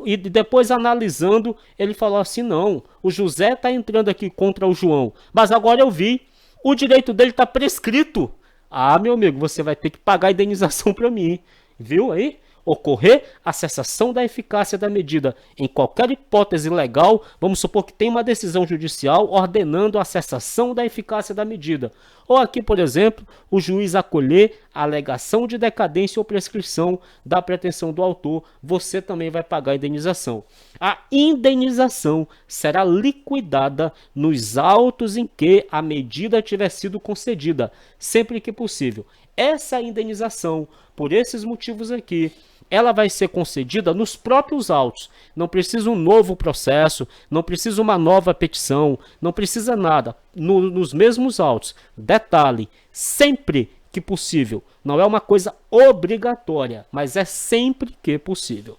e depois analisando, ele falou assim, não, o José está entrando aqui contra o João, mas agora eu vi, o direito dele está prescrito. Ah, meu amigo, você vai ter que pagar a indenização para mim. Viu aí? Ocorrer a cessação da eficácia da medida em qualquer hipótese legal, vamos supor que tem uma decisão judicial ordenando a cessação da eficácia da medida. Ou aqui, por exemplo, o juiz acolher a alegação de decadência ou prescrição da pretensão do autor, você também vai pagar a indenização. A indenização será liquidada nos autos em que a medida tiver sido concedida, sempre que possível. Essa indenização, por esses motivos aqui, ela vai ser concedida nos próprios autos. Não precisa um novo processo, não precisa uma nova petição, não precisa nada. Nos mesmos autos. Detalhe, sempre que possível. Não é uma coisa obrigatória, mas é sempre que possível.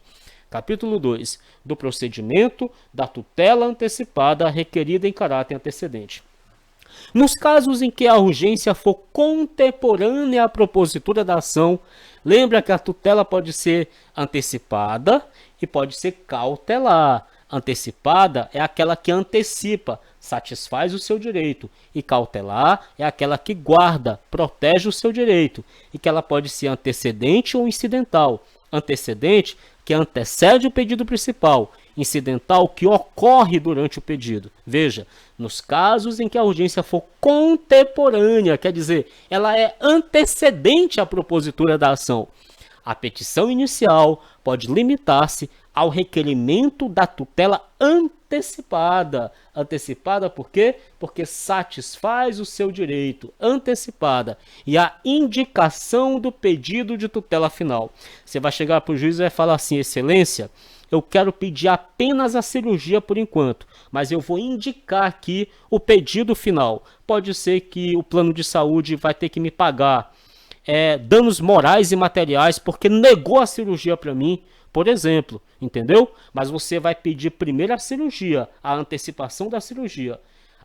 Capítulo 2. Do procedimento da tutela antecipada requerida em caráter antecedente. Nos casos em que a urgência for contemporânea à propositura da ação, lembra que a tutela pode ser antecipada e pode ser cautelar. Antecipada é aquela que antecipa, satisfaz o seu direito, e cautelar é aquela que guarda, protege o seu direito, e que ela pode ser antecedente ou incidental. Antecedente, que antecede o pedido principal, incidental, que ocorre durante o pedido. Veja, nos casos em que a urgência for contemporânea, quer dizer, ela é antecedente à propositura da ação, a petição inicial pode limitar-se ao requerimento da tutela antecipada. Antecipada por quê? Porque satisfaz o seu direito. Antecipada. E a indicação do pedido de tutela final. Você vai chegar para o juiz e vai falar assim, excelência, eu quero pedir apenas a cirurgia por enquanto, mas eu vou indicar aqui o pedido final. Pode ser que o plano de saúde vai ter que me pagar danos morais e materiais porque negou a cirurgia para mim, por exemplo, entendeu? Mas você vai pedir primeiro a cirurgia, a antecipação da cirurgia.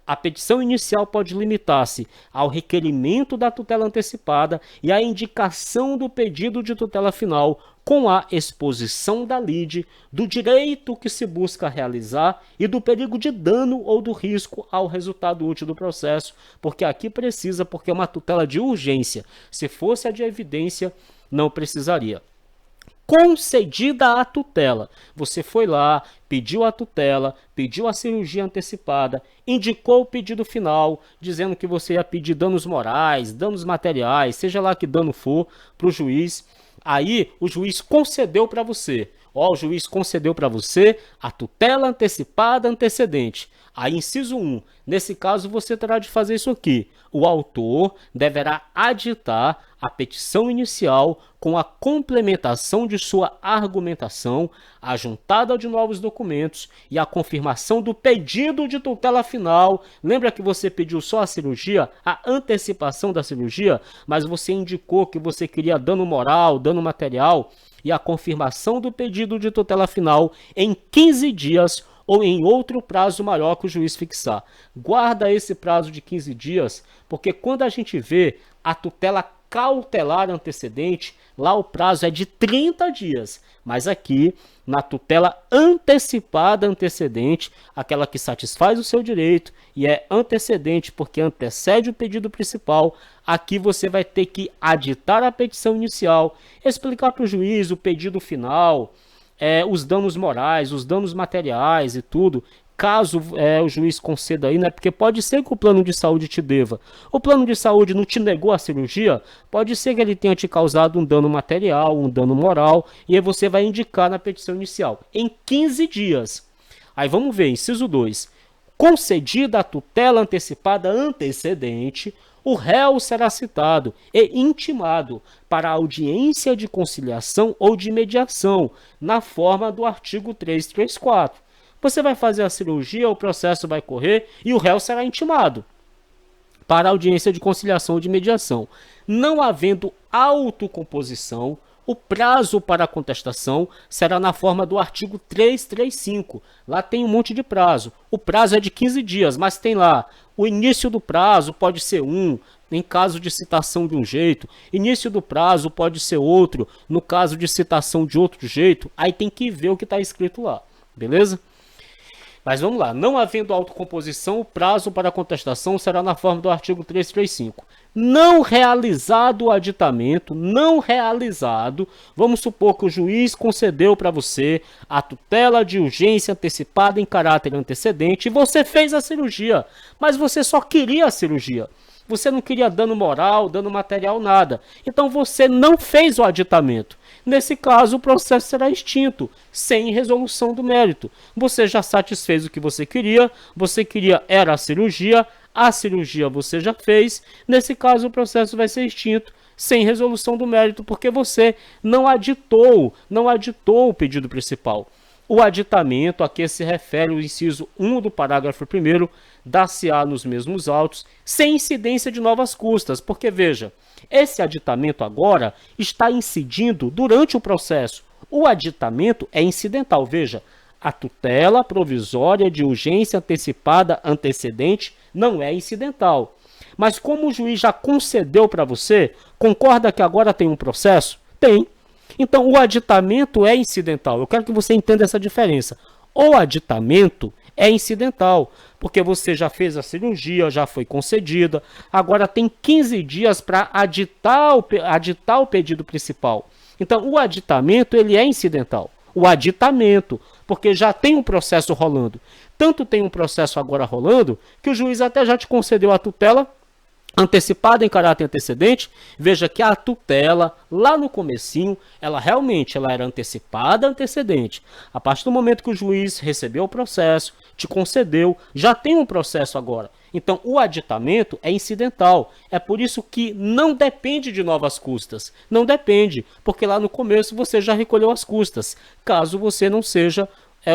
A petição inicial pode limitar-se ao requerimento da tutela antecipada e à indicação do pedido de tutela final, com a exposição da lide, do direito que se busca realizar e do perigo de dano ou do risco ao resultado útil do processo, porque aqui precisa, porque é uma tutela de urgência. Se fosse a de evidência, não precisaria. Concedida a tutela, você foi lá, pediu a tutela, pediu a cirurgia antecipada, indicou o pedido final, dizendo que você ia pedir danos morais, danos materiais, seja lá que dano for, para o juiz. Aí o juiz concedeu para você. O juiz concedeu para você a tutela antecipada antecedente. Aí, inciso 1, nesse caso você terá de fazer isso aqui. O autor deverá aditar a petição inicial com a complementação de sua argumentação, a juntada de novos documentos e a confirmação do pedido de tutela final. Lembra que você pediu só a cirurgia, a antecipação da cirurgia, mas você indicou que você queria dano moral, dano material e a confirmação do pedido de tutela final em 15 dias ou em outro prazo maior que o juiz fixar. Guarda esse prazo de 15 dias, porque quando a gente vê a tutela cautelar antecedente, lá o prazo é de 30 dias. Mas aqui, na tutela antecipada antecedente, aquela que satisfaz o seu direito e é antecedente porque antecede o pedido principal, aqui você vai ter que aditar a petição inicial, explicar para o juiz o pedido final, os danos morais, os danos materiais e tudo, caso o juiz conceda aí, né? Porque pode ser que o plano de saúde te deva. O plano de saúde não te negou a cirurgia, pode ser que ele tenha te causado um dano material, um dano moral, e aí você vai indicar na petição inicial, em 15 dias. Aí vamos ver, inciso 2. Concedida a tutela antecipada antecedente, o réu será citado e intimado para audiência de conciliação ou de mediação, na forma do artigo 334. Você vai fazer a cirurgia, o processo vai correr e o réu será intimado para audiência de conciliação ou de mediação. Não havendo autocomposição, o prazo para a contestação será na forma do artigo 335. Lá tem um monte de prazo. O prazo é de 15 dias, mas tem lá o início do prazo pode ser em caso de citação de um jeito. Início do prazo pode ser outro, no caso de citação de outro jeito. Aí tem que ver o que está escrito lá, beleza? Mas vamos lá, não havendo autocomposição, o prazo para a contestação será na forma do artigo 335. Não realizado o aditamento, vamos supor que o juiz concedeu para você a tutela de urgência antecipada em caráter antecedente e você fez a cirurgia, mas você só queria a cirurgia. Você não queria dano moral, dano material, nada. Então você não fez o aditamento. Nesse caso, o processo será extinto, sem resolução do mérito. Você já satisfez o que você queria era a cirurgia você já fez. Nesse caso, o processo vai ser extinto, sem resolução do mérito, porque você não aditou o pedido principal. O aditamento a que se refere o inciso 1 do parágrafo 1º dar-se-á nos mesmos autos, sem incidência de novas custas, porque, veja, esse aditamento agora está incidindo durante o processo. O aditamento é incidental, veja, a tutela provisória de urgência antecipada antecedente não é incidental. Mas como o juiz já concedeu para você, concorda que agora tem um processo? Tem. Então, o aditamento é incidental. Eu quero que você entenda essa diferença. O aditamento é incidental, porque você já fez a cirurgia, já foi concedida, agora tem 15 dias para aditar o pedido principal. Então, o aditamento ele é incidental. O aditamento, porque já tem um processo rolando. Tanto tem um processo agora rolando, que o juiz até já te concedeu a tutela antecipada em caráter antecedente. Veja que a tutela, lá no comecinho, ela era antecipada antecedente. A partir do momento que o juiz recebeu o processo, te concedeu, já tem um processo agora. Então, o aditamento é incidental. É por isso que não depende de novas custas. Não depende, porque lá no começo você já recolheu as custas, caso você não seja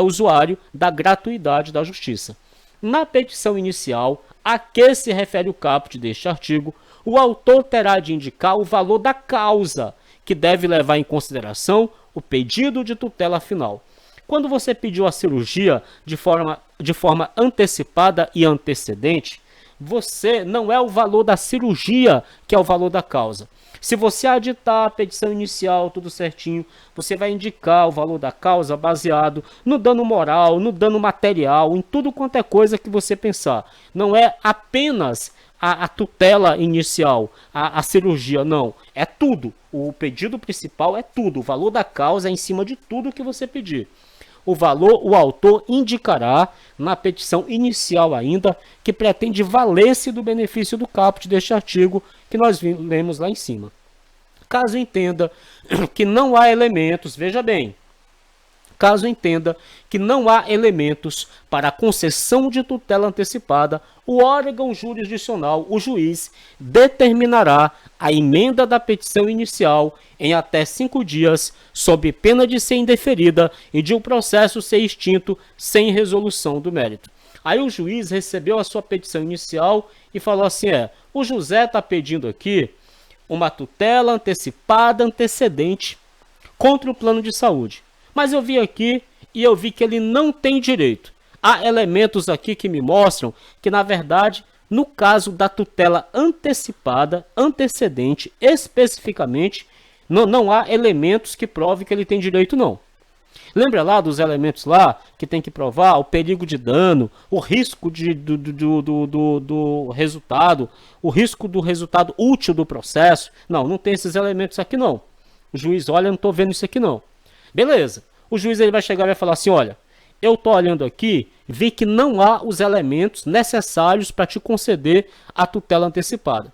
usuário da gratuidade da justiça. Na petição inicial, a que se refere o caput deste artigo, o autor terá de indicar o valor da causa, que deve levar em consideração o pedido de tutela final. Quando você pediu a cirurgia de forma antecipada e antecedente, você não é o valor da cirurgia que é o valor da causa. Se você aditar a petição inicial, tudo certinho, você vai indicar o valor da causa baseado no dano moral, no dano material, em tudo quanto é coisa que você pensar. Não é apenas a tutela inicial, a cirurgia, não. É tudo. O pedido principal é tudo. O valor da causa é em cima de tudo que você pedir. O valor o autor indicará na petição inicial ainda, que pretende valer-se do benefício do caput deste artigo que nós lemos lá em cima. Caso entenda que não há elementos, veja bem, caso entenda que não há elementos para a concessão de tutela antecipada, o órgão jurisdicional, o juiz, determinará a emenda da petição inicial em até 5 dias, sob pena de ser indeferida e de o processo ser extinto sem resolução do mérito. Aí o juiz recebeu a sua petição inicial e falou assim, o José está pedindo aqui uma tutela antecipada antecedente contra o plano de saúde. Mas eu vi aqui e eu vi que ele não tem direito. Há elementos aqui que me mostram que, na verdade, no caso da tutela antecipada, antecedente, especificamente, não há elementos que provem que ele tem direito, não. Lembra lá dos elementos lá que tem que provar o perigo de dano, o risco do resultado, o risco do resultado útil do processo? Não tem esses elementos aqui, não. O juiz olha, não estou vendo isso aqui, não. Beleza, o juiz ele vai chegar e vai falar assim, olha, eu estou olhando aqui, vi que não há os elementos necessários para te conceder a tutela antecipada.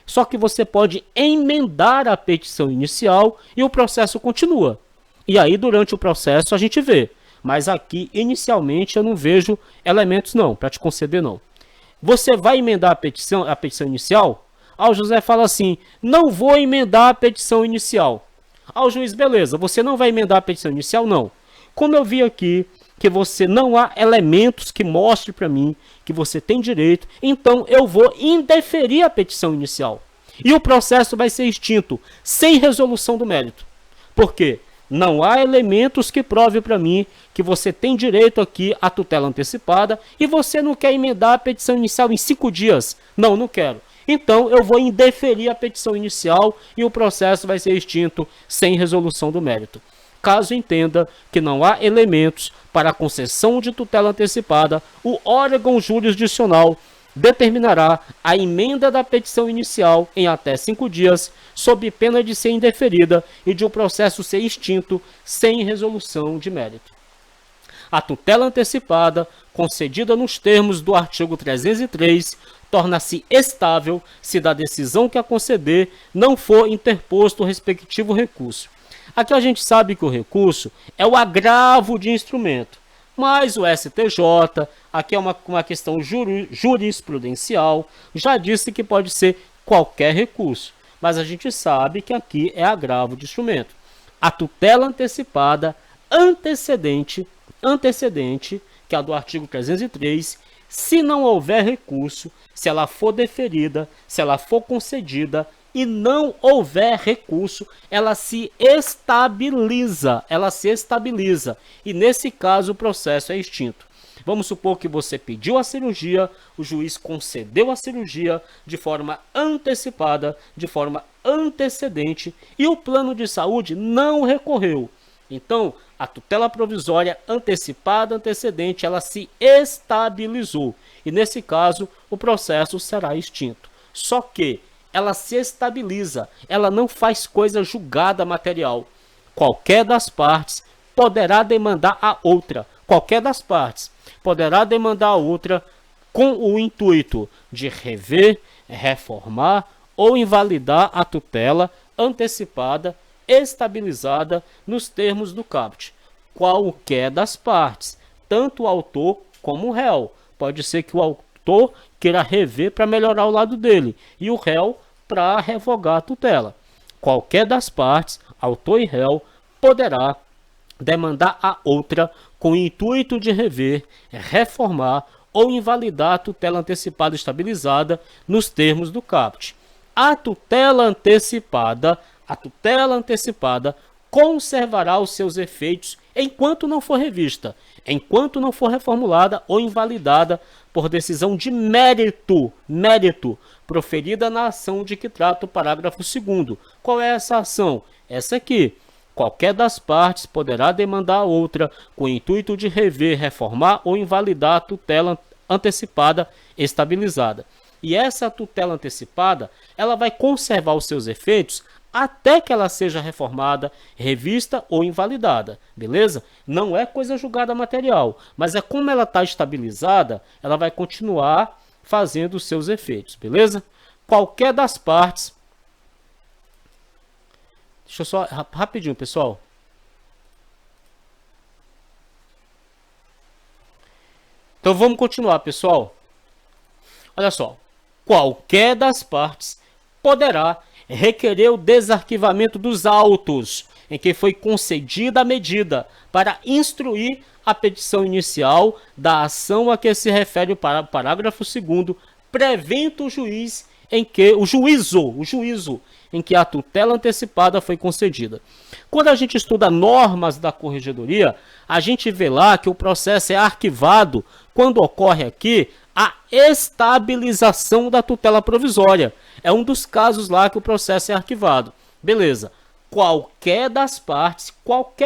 Só que você pode emendar a petição inicial e o processo continua. E aí, durante o processo, a gente vê. Mas aqui, inicialmente, eu não vejo elementos não, para te conceder não. Você vai emendar a petição inicial? Aí o José fala assim, não vou emendar a petição inicial. Ao juiz, beleza, você não vai emendar a petição inicial? Não. Como eu vi aqui que você não há elementos que mostrem para mim que você tem direito, então eu vou indeferir a petição inicial. E o processo vai ser extinto, sem resolução do mérito. Por quê? Não há elementos que provem para mim que você tem direito aqui à tutela antecipada e você não quer emendar a petição inicial em 5 dias. Não quero. Então, eu vou indeferir a petição inicial e o processo vai ser extinto sem resolução do mérito. Caso entenda que não há elementos para a concessão de tutela antecipada, o órgão jurisdicional determinará a emenda da petição inicial em até 5 dias, sob pena de ser indeferida e de o processo ser extinto sem resolução de mérito. A tutela antecipada, concedida nos termos do artigo 303, torna-se estável se da decisão que a conceder não for interposto o respectivo recurso. Aqui a gente sabe que o recurso é o agravo de instrumento, mas o STJ, aqui é uma questão jurisprudencial, já disse que pode ser qualquer recurso, mas a gente sabe que aqui é agravo de instrumento. A tutela antecipada antecedente, que é a do artigo 303, se não houver recurso, se ela for deferida, se ela for concedida e não houver recurso, ela se estabiliza. E nesse caso o processo é extinto. Vamos supor que você pediu a cirurgia, o juiz concedeu a cirurgia de forma antecipada, de forma antecedente e o plano de saúde não recorreu. Então, a tutela provisória antecipada, antecedente, ela se estabilizou. E nesse caso, o processo será extinto. Só que ela se estabiliza, ela não faz coisa julgada material. Qualquer das partes poderá demandar a outra. Qualquer das partes poderá demandar a outra com o intuito de rever, reformar ou invalidar a tutela antecipada estabilizada nos termos do caput. Qualquer das partes, tanto o autor como o réu. Pode ser que o autor queira rever para melhorar o lado dele e o réu para revogar a tutela. Qualquer das partes, autor e réu, poderá demandar a outra com o intuito de rever, reformar ou invalidar a tutela antecipada estabilizada nos termos do caput. A tutela antecipada conservará os seus efeitos enquanto não for revista. enquanto não for reformulada ou invalidada por decisão de mérito, proferida na ação de que trata o parágrafo 2º. Qual é essa ação? Essa aqui. Qualquer das partes poderá demandar a outra com o intuito de rever, reformar ou invalidar a tutela antecipada estabilizada. E essa tutela antecipada, ela vai conservar os seus efeitos até que ela seja reformada, revista ou invalidada, beleza? Não é coisa julgada material, mas é como ela está estabilizada, ela vai continuar fazendo os seus efeitos, beleza? Qualquer das partes... Deixa eu só... Rapidinho, pessoal. Então vamos continuar, pessoal. Olha só. Qualquer das partes poderá requerer o desarquivamento dos autos em que foi concedida a medida para instruir a petição inicial da ação a que se refere o parágrafo 2º, prevento o juiz em que o juízo em que a tutela antecipada foi concedida. Quando a gente estuda normas da corregedoria, a gente vê lá que o processo é arquivado quando ocorre aqui a estabilização da tutela provisória. É um dos casos lá que o processo é arquivado. Beleza. Qualquer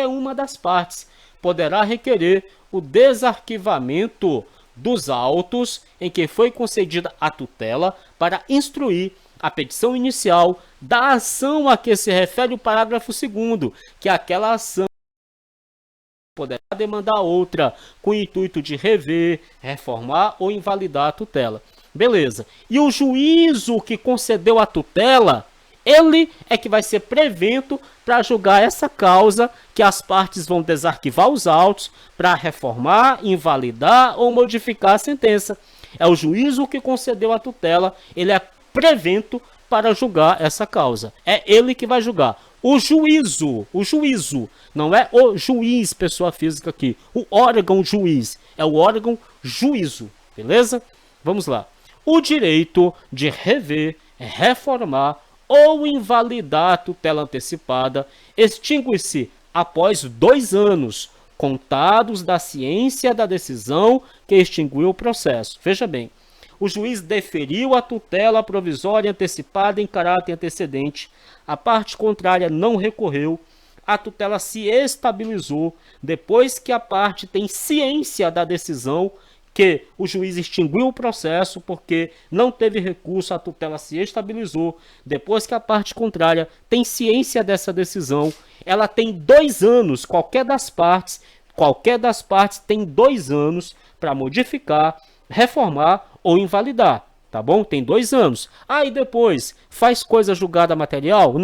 uma das partes, poderá requerer o desarquivamento dos autos em que foi concedida a tutela para instruir a petição inicial da ação a que se refere o parágrafo 2º, que aquela ação poderá demandar outra com o intuito de rever, reformar ou invalidar a tutela. Beleza. E o juízo que concedeu a tutela, ele é que vai ser prevento para julgar essa causa, que as partes vão desarquivar os autos para reformar, invalidar ou modificar a sentença. É o juízo que concedeu a tutela, ele é prevento para julgar essa causa. É ele que vai julgar. O juízo, não é o juiz, pessoa física aqui. O órgão juiz, é o órgão juízo, beleza? Vamos lá. O direito de rever, reformar ou invalidar a tutela antecipada extingue-se após 2 anos, contados da ciência da decisão que extinguiu o processo. Veja bem, o juiz deferiu a tutela provisória antecipada em caráter antecedente, a parte contrária não recorreu, a tutela se estabilizou depois que a parte tem ciência da decisão que o juiz extinguiu o processo porque não teve recurso, a tutela se estabilizou. Depois que a parte contrária tem ciência dessa decisão, ela tem 2 anos, qualquer das partes tem 2 anos para modificar, reformar ou invalidar, tá bom? Tem 2 anos. Aí depois, faz coisa julgada material?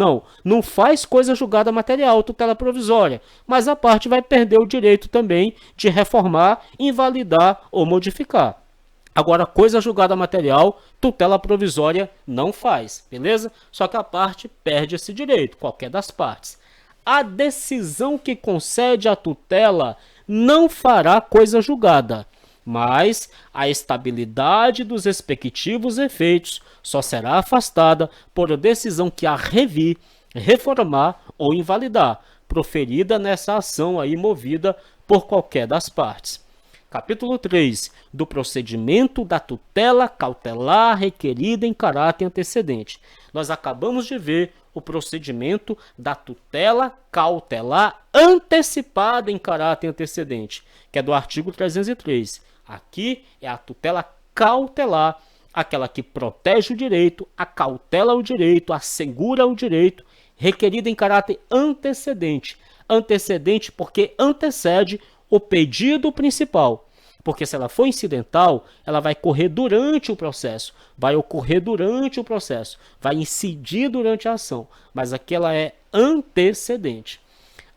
Não faz coisa julgada material, tutela provisória. Mas a parte vai perder o direito também de reformar, invalidar ou modificar. Agora, coisa julgada material, tutela provisória não faz, beleza? Só que a parte perde esse direito, qualquer das partes. A decisão que concede a tutela não fará coisa julgada, mas a estabilidade dos respectivos efeitos só será afastada por decisão que a revir, reformar ou invalidar, proferida nessa ação aí movida por qualquer das partes. Capítulo 3. Do procedimento da tutela cautelar requerida em caráter antecedente. Nós acabamos de ver o procedimento da tutela cautelar antecipada em caráter antecedente, que é do artigo 303. Aqui é a tutela cautelar, aquela que protege o direito, acautela o direito, assegura o direito, requerida em caráter antecedente. Antecedente porque antecede o pedido principal. Porque se ela for incidental, ela vai correr durante o processo, vai ocorrer durante o processo, vai incidir durante a ação. Mas aqui ela é antecedente.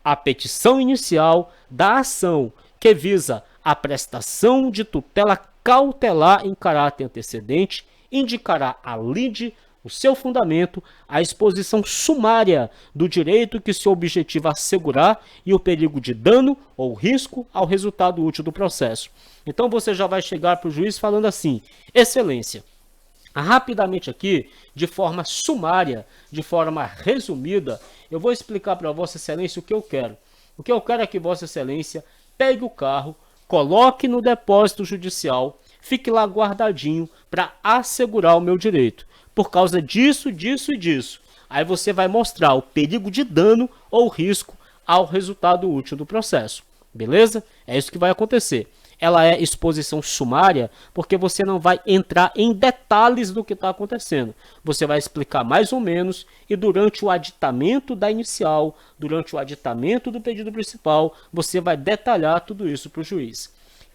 A petição inicial da ação que visa a prestação de tutela cautelar em caráter antecedente indicará a lide, o seu fundamento, a exposição sumária do direito que se objetiva assegurar e o perigo de dano ou risco ao resultado útil do processo. Então você já vai chegar para o juiz falando assim: Excelência, rapidamente aqui, de forma sumária, de forma resumida, eu vou explicar para Vossa Excelência o que eu quero. O que eu quero é que Vossa Excelência pegue o carro, coloque no depósito judicial, fique lá guardadinho para assegurar o meu direito. Por causa disso, disso e disso. Aí você vai mostrar o perigo de dano ou risco ao resultado útil do processo. Beleza? É isso que vai acontecer. Ela é exposição sumária porque você não vai entrar em detalhes do que está acontecendo. Você vai explicar mais ou menos e durante o aditamento da inicial, durante o aditamento do pedido principal, você vai detalhar tudo isso para o juiz.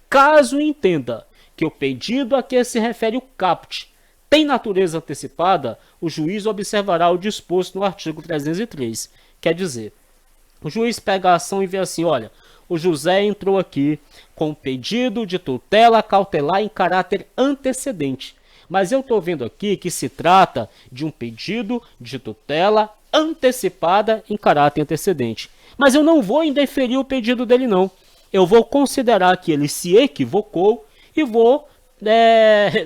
Caso entenda que o pedido a que se refere o caput tem natureza antecipada, o juiz observará o disposto no artigo 303. Quer dizer, o juiz pega a ação e vê assim, olha, o José entrou aqui com pedido de tutela cautelar em caráter antecedente. Mas eu estou vendo aqui que se trata de um pedido de tutela antecipada em caráter antecedente. Mas eu não vou indeferir o pedido dele, não. Eu vou considerar que ele se equivocou e vou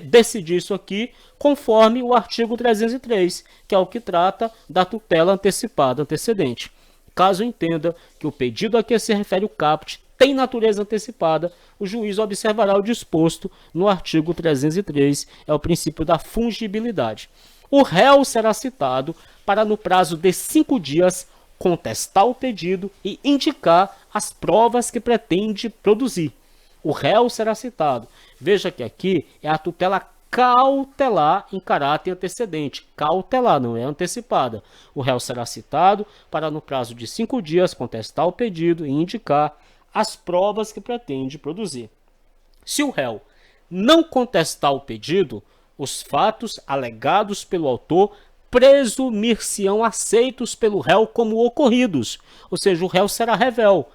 decidir isso aqui conforme o artigo 303, que é o que trata da tutela antecipada antecedente. Caso entenda que o pedido a que se refere o caput tem natureza antecipada, o juiz observará o disposto no artigo 303, é o princípio da fungibilidade. O réu será citado para, no prazo de 5 dias, contestar o pedido e indicar as provas que pretende produzir. O réu será citado. Veja que aqui é a tutela cautelar em caráter antecedente. Cautelar, não é antecipada. O réu será citado para, no prazo de 5 dias, contestar o pedido e indicar as provas que pretende produzir. Se o réu não contestar o pedido, os fatos alegados pelo autor presumir-se-ão aceitos pelo réu como ocorridos, ou seja, o réu será rével,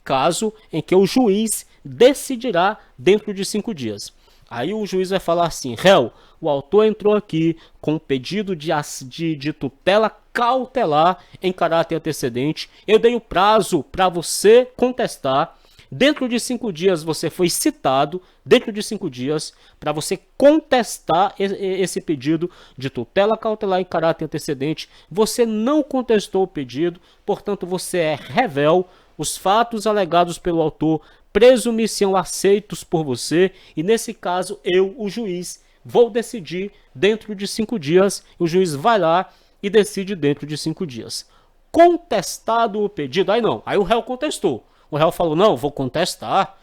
caso em que o juiz decidirá dentro de 5 dias. Aí o juiz vai falar assim, réu, o autor entrou aqui com pedido de tutela cautelar em caráter antecedente, eu dei o prazo para você contestar, dentro de 5 dias você foi citado, dentro de 5 dias, para você contestar esse pedido de tutela cautelar em caráter antecedente, você não contestou o pedido, portanto você é rével, os fatos alegados pelo autor presumir-se-ão aceitos por você e, nesse caso, eu, o juiz, vou decidir dentro de 5 dias. O juiz vai lá e decide dentro de 5 dias. Contestado o pedido, aí não, aí o réu contestou. O réu falou, não, vou contestar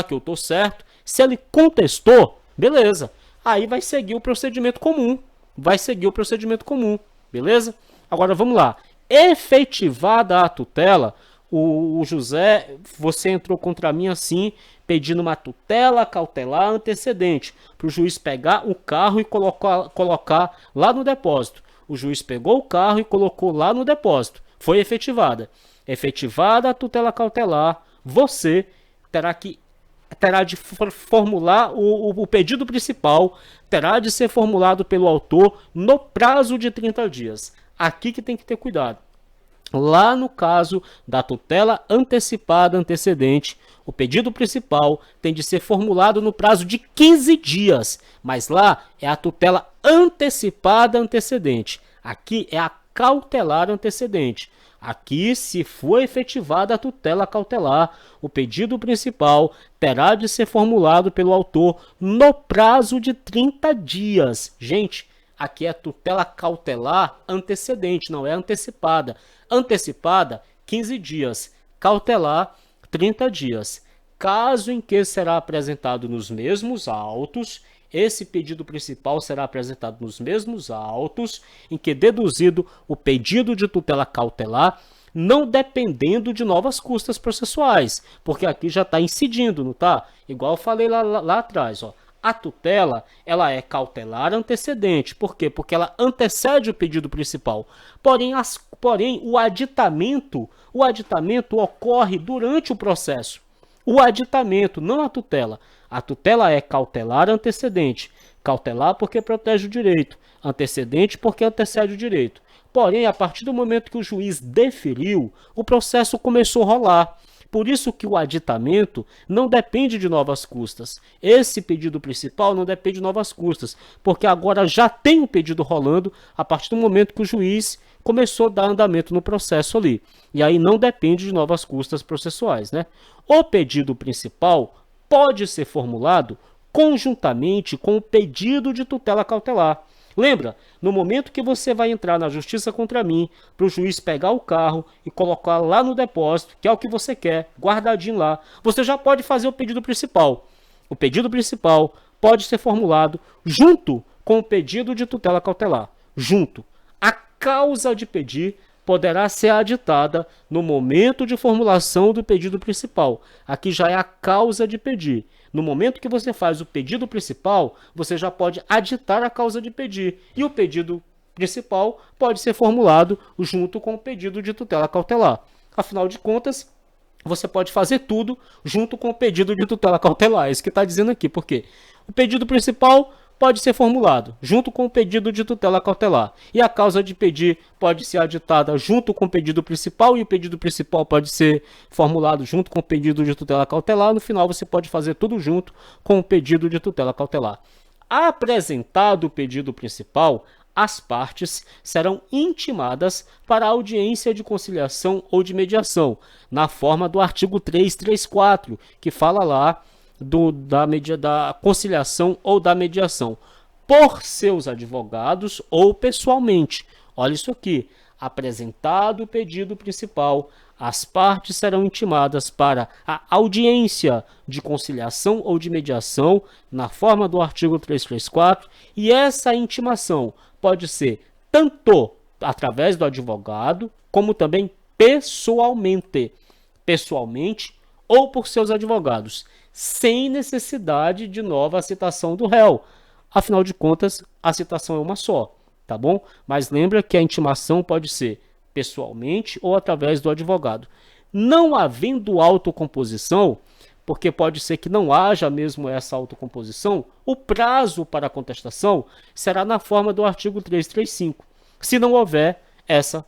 que eu estou certo. Se ele contestou, beleza. Aí vai seguir o procedimento comum. Beleza? Agora vamos lá. Efetivada a tutela, o José, você entrou contra mim assim, pedindo uma tutela cautelar antecedente, para o juiz pegar o carro e colocar lá no depósito. O juiz pegou o carro e colocou lá no depósito. Foi efetivada. Efetivada a tutela cautelar, você terá de formular o pedido principal, terá de ser formulado pelo autor no prazo de 30 dias. Aqui que tem que ter cuidado. Lá no caso da tutela antecipada antecedente, o pedido principal tem de ser formulado no prazo de 15 dias, mas lá é a tutela antecipada antecedente. Aqui é a cautelar antecedente. Aqui, se for efetivada a tutela cautelar, o pedido principal terá de ser formulado pelo autor no prazo de 30 dias. Gente, aqui é tutela cautelar antecedente, não é antecipada. Antecipada, 15 dias. Cautelar, 30 dias. Caso em que será apresentado nos mesmos autos, esse pedido principal será apresentado nos mesmos autos, em que deduzido o pedido de tutela cautelar, não dependendo de novas custas processuais, porque aqui já está incidindo, não está? Igual eu falei lá atrás, ó. A tutela, ela é cautelar antecedente. Por quê? Porque ela antecede o pedido principal. Porém, o aditamento ocorre durante o processo. O aditamento, não a tutela. A tutela é cautelar antecedente. Cautelar porque protege o direito. Antecedente porque antecede o direito. Porém, a partir do momento que o juiz deferiu, o processo começou a rolar. Por isso que o aditamento não depende de novas custas. Esse pedido principal não depende de novas custas, porque agora já tem um pedido rolando a partir do momento que o juiz começou a dar andamento no processo ali. E aí não depende de novas custas processuais, né? O pedido principal pode ser formulado conjuntamente com o pedido de tutela cautelar. Lembra, no momento que você vai entrar na justiça contra mim, para o juiz pegar o carro e colocar lá no depósito, que é o que você quer, guardadinho lá, você já pode fazer o pedido principal. O pedido principal pode ser formulado junto com o pedido de tutela cautelar. Junto. A causa de pedir poderá ser aditada no momento de formulação do pedido principal. Aqui já é a causa de pedir. No momento que você faz o pedido principal, você já pode aditar a causa de pedir. E o pedido principal pode ser formulado junto com o pedido de tutela cautelar. Afinal de contas, você pode fazer tudo junto com o pedido de tutela cautelar. É isso que está dizendo aqui. Por quê? O pedido principal pode ser formulado junto com o pedido de tutela cautelar. E a causa de pedir pode ser aditada junto com o pedido principal e o pedido principal pode ser formulado junto com o pedido de tutela cautelar. No final, você pode fazer tudo junto com o pedido de tutela cautelar. Apresentado o pedido principal, as partes serão intimadas para a audiência de conciliação ou de mediação, na forma do artigo 334, que fala lá da conciliação ou da mediação, por seus advogados ou pessoalmente. Olha isso aqui. Apresentado o pedido principal, as partes serão intimadas para a audiência de conciliação ou de mediação, na forma do artigo 334, e essa intimação pode ser tanto através do advogado, como também pessoalmente ou por seus advogados, sem necessidade de nova citação do réu. Afinal de contas, a citação é uma só, tá bom? Mas lembra que a intimação pode ser pessoalmente ou através do advogado. Não havendo autocomposição, porque pode ser que não haja mesmo essa autocomposição, o prazo para a contestação será na forma do artigo 335, se não houver essa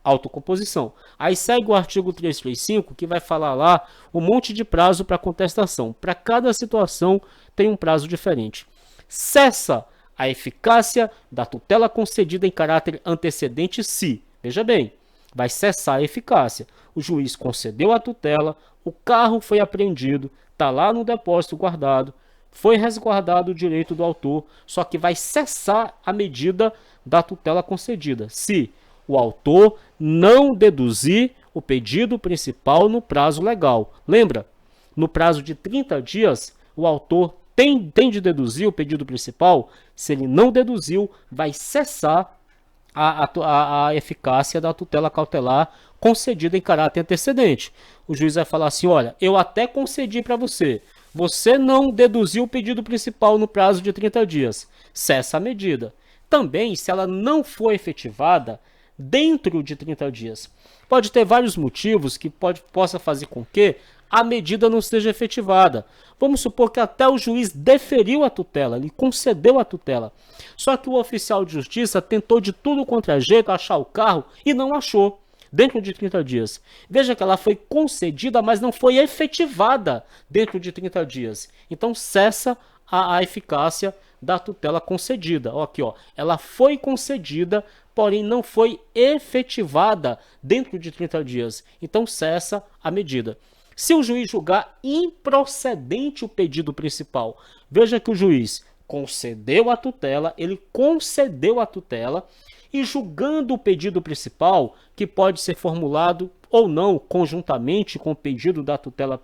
autocomposição. Aí segue o artigo 335, que vai falar lá um monte de prazo para contestação. Para cada situação tem um prazo diferente. Cessa a eficácia da tutela concedida em caráter antecedente se, veja bem, vai cessar a eficácia. O juiz concedeu a tutela, o carro foi apreendido, está lá no depósito guardado, foi resguardado o direito do autor, só que vai cessar a medida da tutela concedida se o autor não deduzir o pedido principal no prazo legal. Lembra? No prazo de 30 dias, o autor tem de deduzir o pedido principal. Se ele não deduziu, vai cessar a eficácia da tutela cautelar concedida em caráter antecedente. O juiz vai falar assim, olha, eu até concedi para você, você não deduziu o pedido principal no prazo de 30 dias, cessa a medida. Também, se ela não for efetivada dentro de 30 dias, pode ter vários motivos que possa fazer com que a medida não seja efetivada. Vamos supor que até o juiz deferiu a tutela, ele concedeu a tutela. Só que o oficial de justiça tentou de tudo contra jeito achar o carro e não achou dentro de 30 dias. Veja que ela foi concedida, mas não foi efetivada dentro de 30 dias. Então cessa a eficácia da tutela concedida. Ó, aqui, ó, ela foi concedida, porém não foi efetivada dentro de 30 dias. Então cessa a medida. Se o juiz julgar improcedente o pedido principal, veja que o juiz concedeu a tutela, e julgando o pedido principal, que pode ser formulado ou não conjuntamente com o pedido da tutela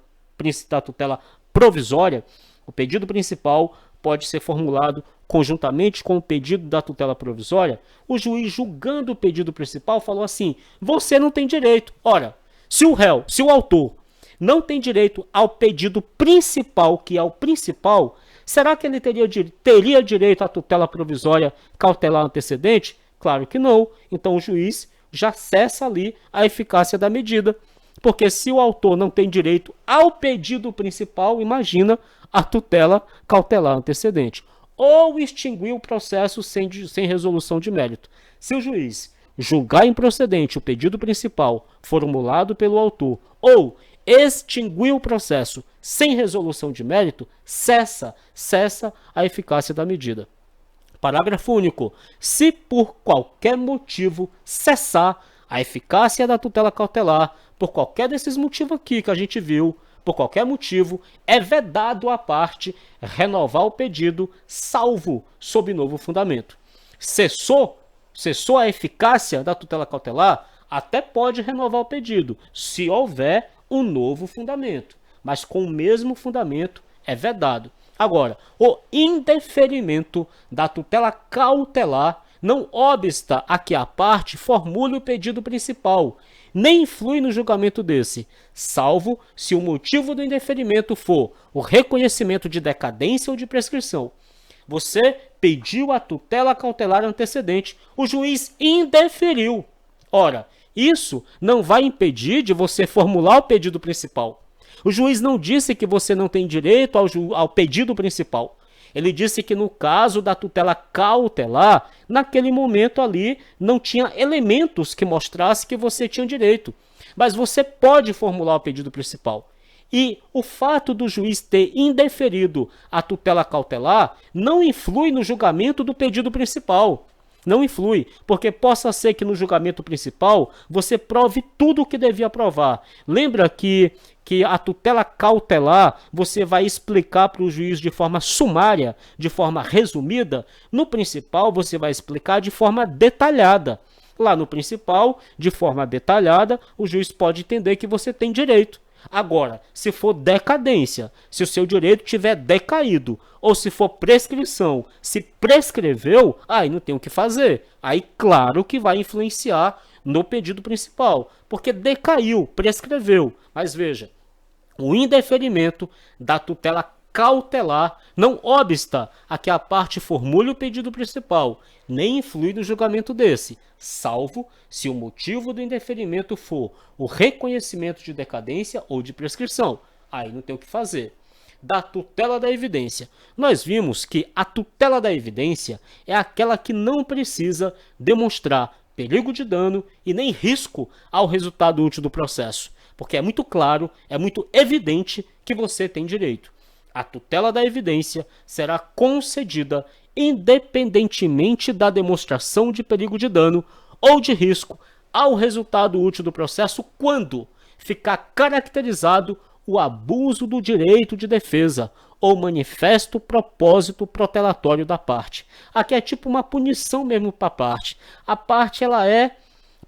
provisória, o pedido principal pode ser formulado conjuntamente com o pedido da tutela provisória, o juiz julgando o pedido principal falou assim, você não tem direito. Ora, se o autor não tem direito ao pedido principal, que é o principal, será que ele teria direito à tutela provisória cautelar antecedente? Claro que não. Então o juiz já cessa ali a eficácia da medida. Porque se o autor não tem direito ao pedido principal, imagina a tutela cautelar antecedente. Ou extinguir o processo sem resolução de mérito. Se o juiz julgar improcedente o pedido principal formulado pelo autor ou extinguir o processo sem resolução de mérito, cessa a eficácia da medida. Parágrafo único. Se por qualquer motivo cessar a eficácia da tutela cautelar, por qualquer desses motivos aqui que a gente viu, por qualquer motivo, é vedado à parte renovar o pedido, salvo sob novo fundamento. Cessou a eficácia da tutela cautelar, até pode renovar o pedido, se houver um novo fundamento, mas com o mesmo fundamento é vedado. Agora, o indeferimento da tutela cautelar não obsta a que a parte formule o pedido principal, nem influi no julgamento desse, salvo se o motivo do indeferimento for o reconhecimento de decadência ou de prescrição. Você pediu a tutela cautelar antecedente, o juiz indeferiu. Ora, isso não vai impedir de você formular o pedido principal. O juiz não disse que você não tem direito ao pedido principal. Ele disse que no caso da tutela cautelar, naquele momento ali não tinha elementos que mostrassem que você tinha direito. Mas você pode formular o pedido principal. E o fato do juiz ter indeferido a tutela cautelar não influi no julgamento do pedido principal. Não influi, porque possa ser que no julgamento principal você prove tudo o que devia provar. Lembra que a tutela cautelar você vai explicar para o juiz de forma sumária, de forma resumida? No principal você vai explicar de forma detalhada. Lá no principal, de forma detalhada, o juiz pode entender que você tem direito. Agora, se for decadência, se o seu direito tiver decaído, ou se for prescrição, se prescreveu, aí não tem o que fazer. Aí, claro que vai influenciar no pedido principal, porque decaiu, prescreveu. Mas veja, o indeferimento da tutela cautelar não obsta a que a parte formule o pedido principal, nem influi no julgamento desse, salvo se o motivo do indeferimento for o reconhecimento de decadência ou de prescrição. Aí não tem o que fazer. Da tutela da evidência. Nós vimos que a tutela da evidência é aquela que não precisa demonstrar perigo de dano e nem risco ao resultado útil do processo, porque é muito claro, é muito evidente que você tem direito. A tutela da evidência será concedida independentemente da demonstração de perigo de dano ou de risco ao resultado útil do processo quando ficar caracterizado o abuso do direito de defesa ou manifesto propósito protelatório da parte. Aqui é tipo uma punição mesmo para a parte. A parte ela é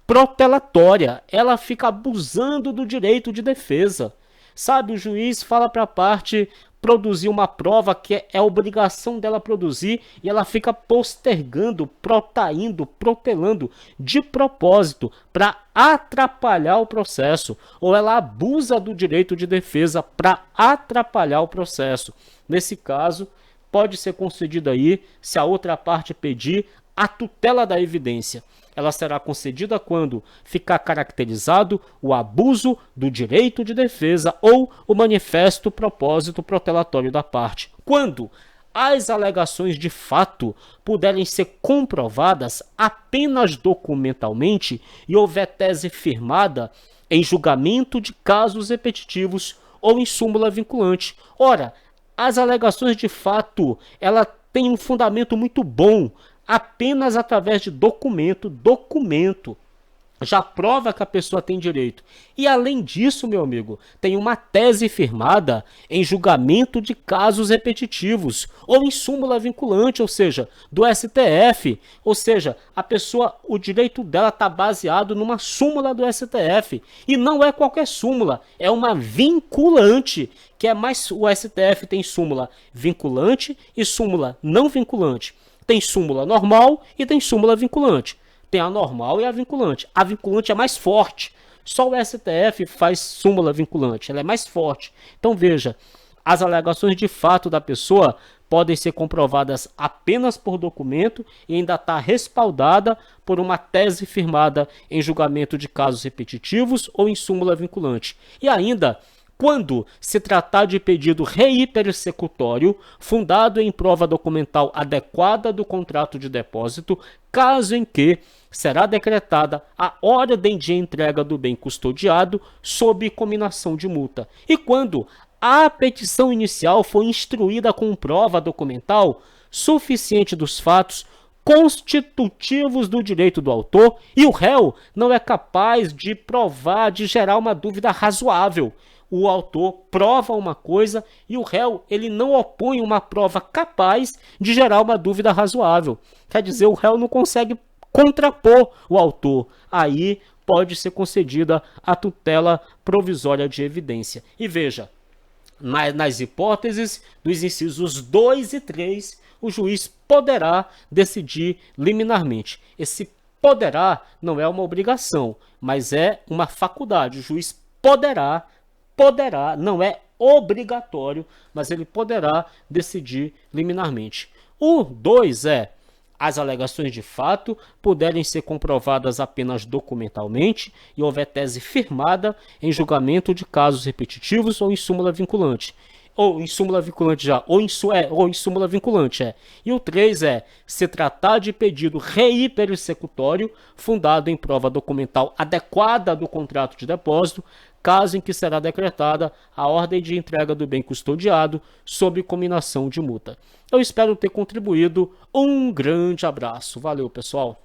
protelatória, ela fica abusando do direito de defesa. Sabe, o juiz fala para a parte produzir uma prova que é obrigação dela produzir e ela fica postergando, protelando de propósito para atrapalhar o processo, ou ela abusa do direito de defesa para atrapalhar o processo. Nesse caso, pode ser concedido aí, se a outra parte pedir, a tutela da evidência. Ela será concedida quando ficar caracterizado o abuso do direito de defesa ou o manifesto propósito protelatório da parte. Quando as alegações de fato puderem ser comprovadas apenas documentalmente e houver tese firmada em julgamento de casos repetitivos ou em súmula vinculante. Ora, as alegações de fato, ela tem um fundamento muito bom, apenas através de documento já prova que a pessoa tem direito. E além disso, meu amigo, tem uma tese firmada em julgamento de casos repetitivos ou em súmula vinculante, ou seja, do STF. Ou seja, a pessoa, o direito dela está baseado numa súmula do STF. E não é qualquer súmula, é uma vinculante, que é mais, o STF tem súmula vinculante e súmula não vinculante. Tem súmula normal e tem súmula vinculante. Tem a normal e a vinculante. A vinculante é mais forte. Só o STF faz súmula vinculante. Ela é mais forte. Então veja, as alegações de fato da pessoa podem ser comprovadas apenas por documento e ainda está respaldada por uma tese firmada em julgamento de casos repetitivos ou em súmula vinculante. E ainda, quando se tratar de pedido reitersecutório, fundado em prova documental adequada do contrato de depósito, caso em que será decretada a ordem de entrega do bem custodiado sob cominação de multa. E quando a petição inicial foi instruída com prova documental suficiente dos fatos constitutivos do direito do autor e o réu não é capaz de provar, de gerar uma dúvida razoável. O autor prova uma coisa e o réu ele não opõe uma prova capaz de gerar uma dúvida razoável. Quer dizer, o réu não consegue contrapor o autor. Aí pode ser concedida a tutela provisória de evidência. E veja, nas hipóteses dos incisos 2 e 3, o juiz poderá decidir liminarmente. Esse poderá não é uma obrigação, mas é uma faculdade. O juiz poderá, não é obrigatório, mas ele poderá decidir liminarmente. O 2 é: as alegações de fato puderem ser comprovadas apenas documentalmente e houver tese firmada em julgamento de casos repetitivos ou em súmula vinculante. Ou em súmula vinculante já, ou em súmula vinculante. E o 3 é: se tratar de pedido rehiperexecutório fundado em prova documental adequada do contrato de depósito, caso em que será decretada a ordem de entrega do bem custodiado sob cominação de multa. Eu espero ter contribuído. Um grande abraço. Valeu, pessoal.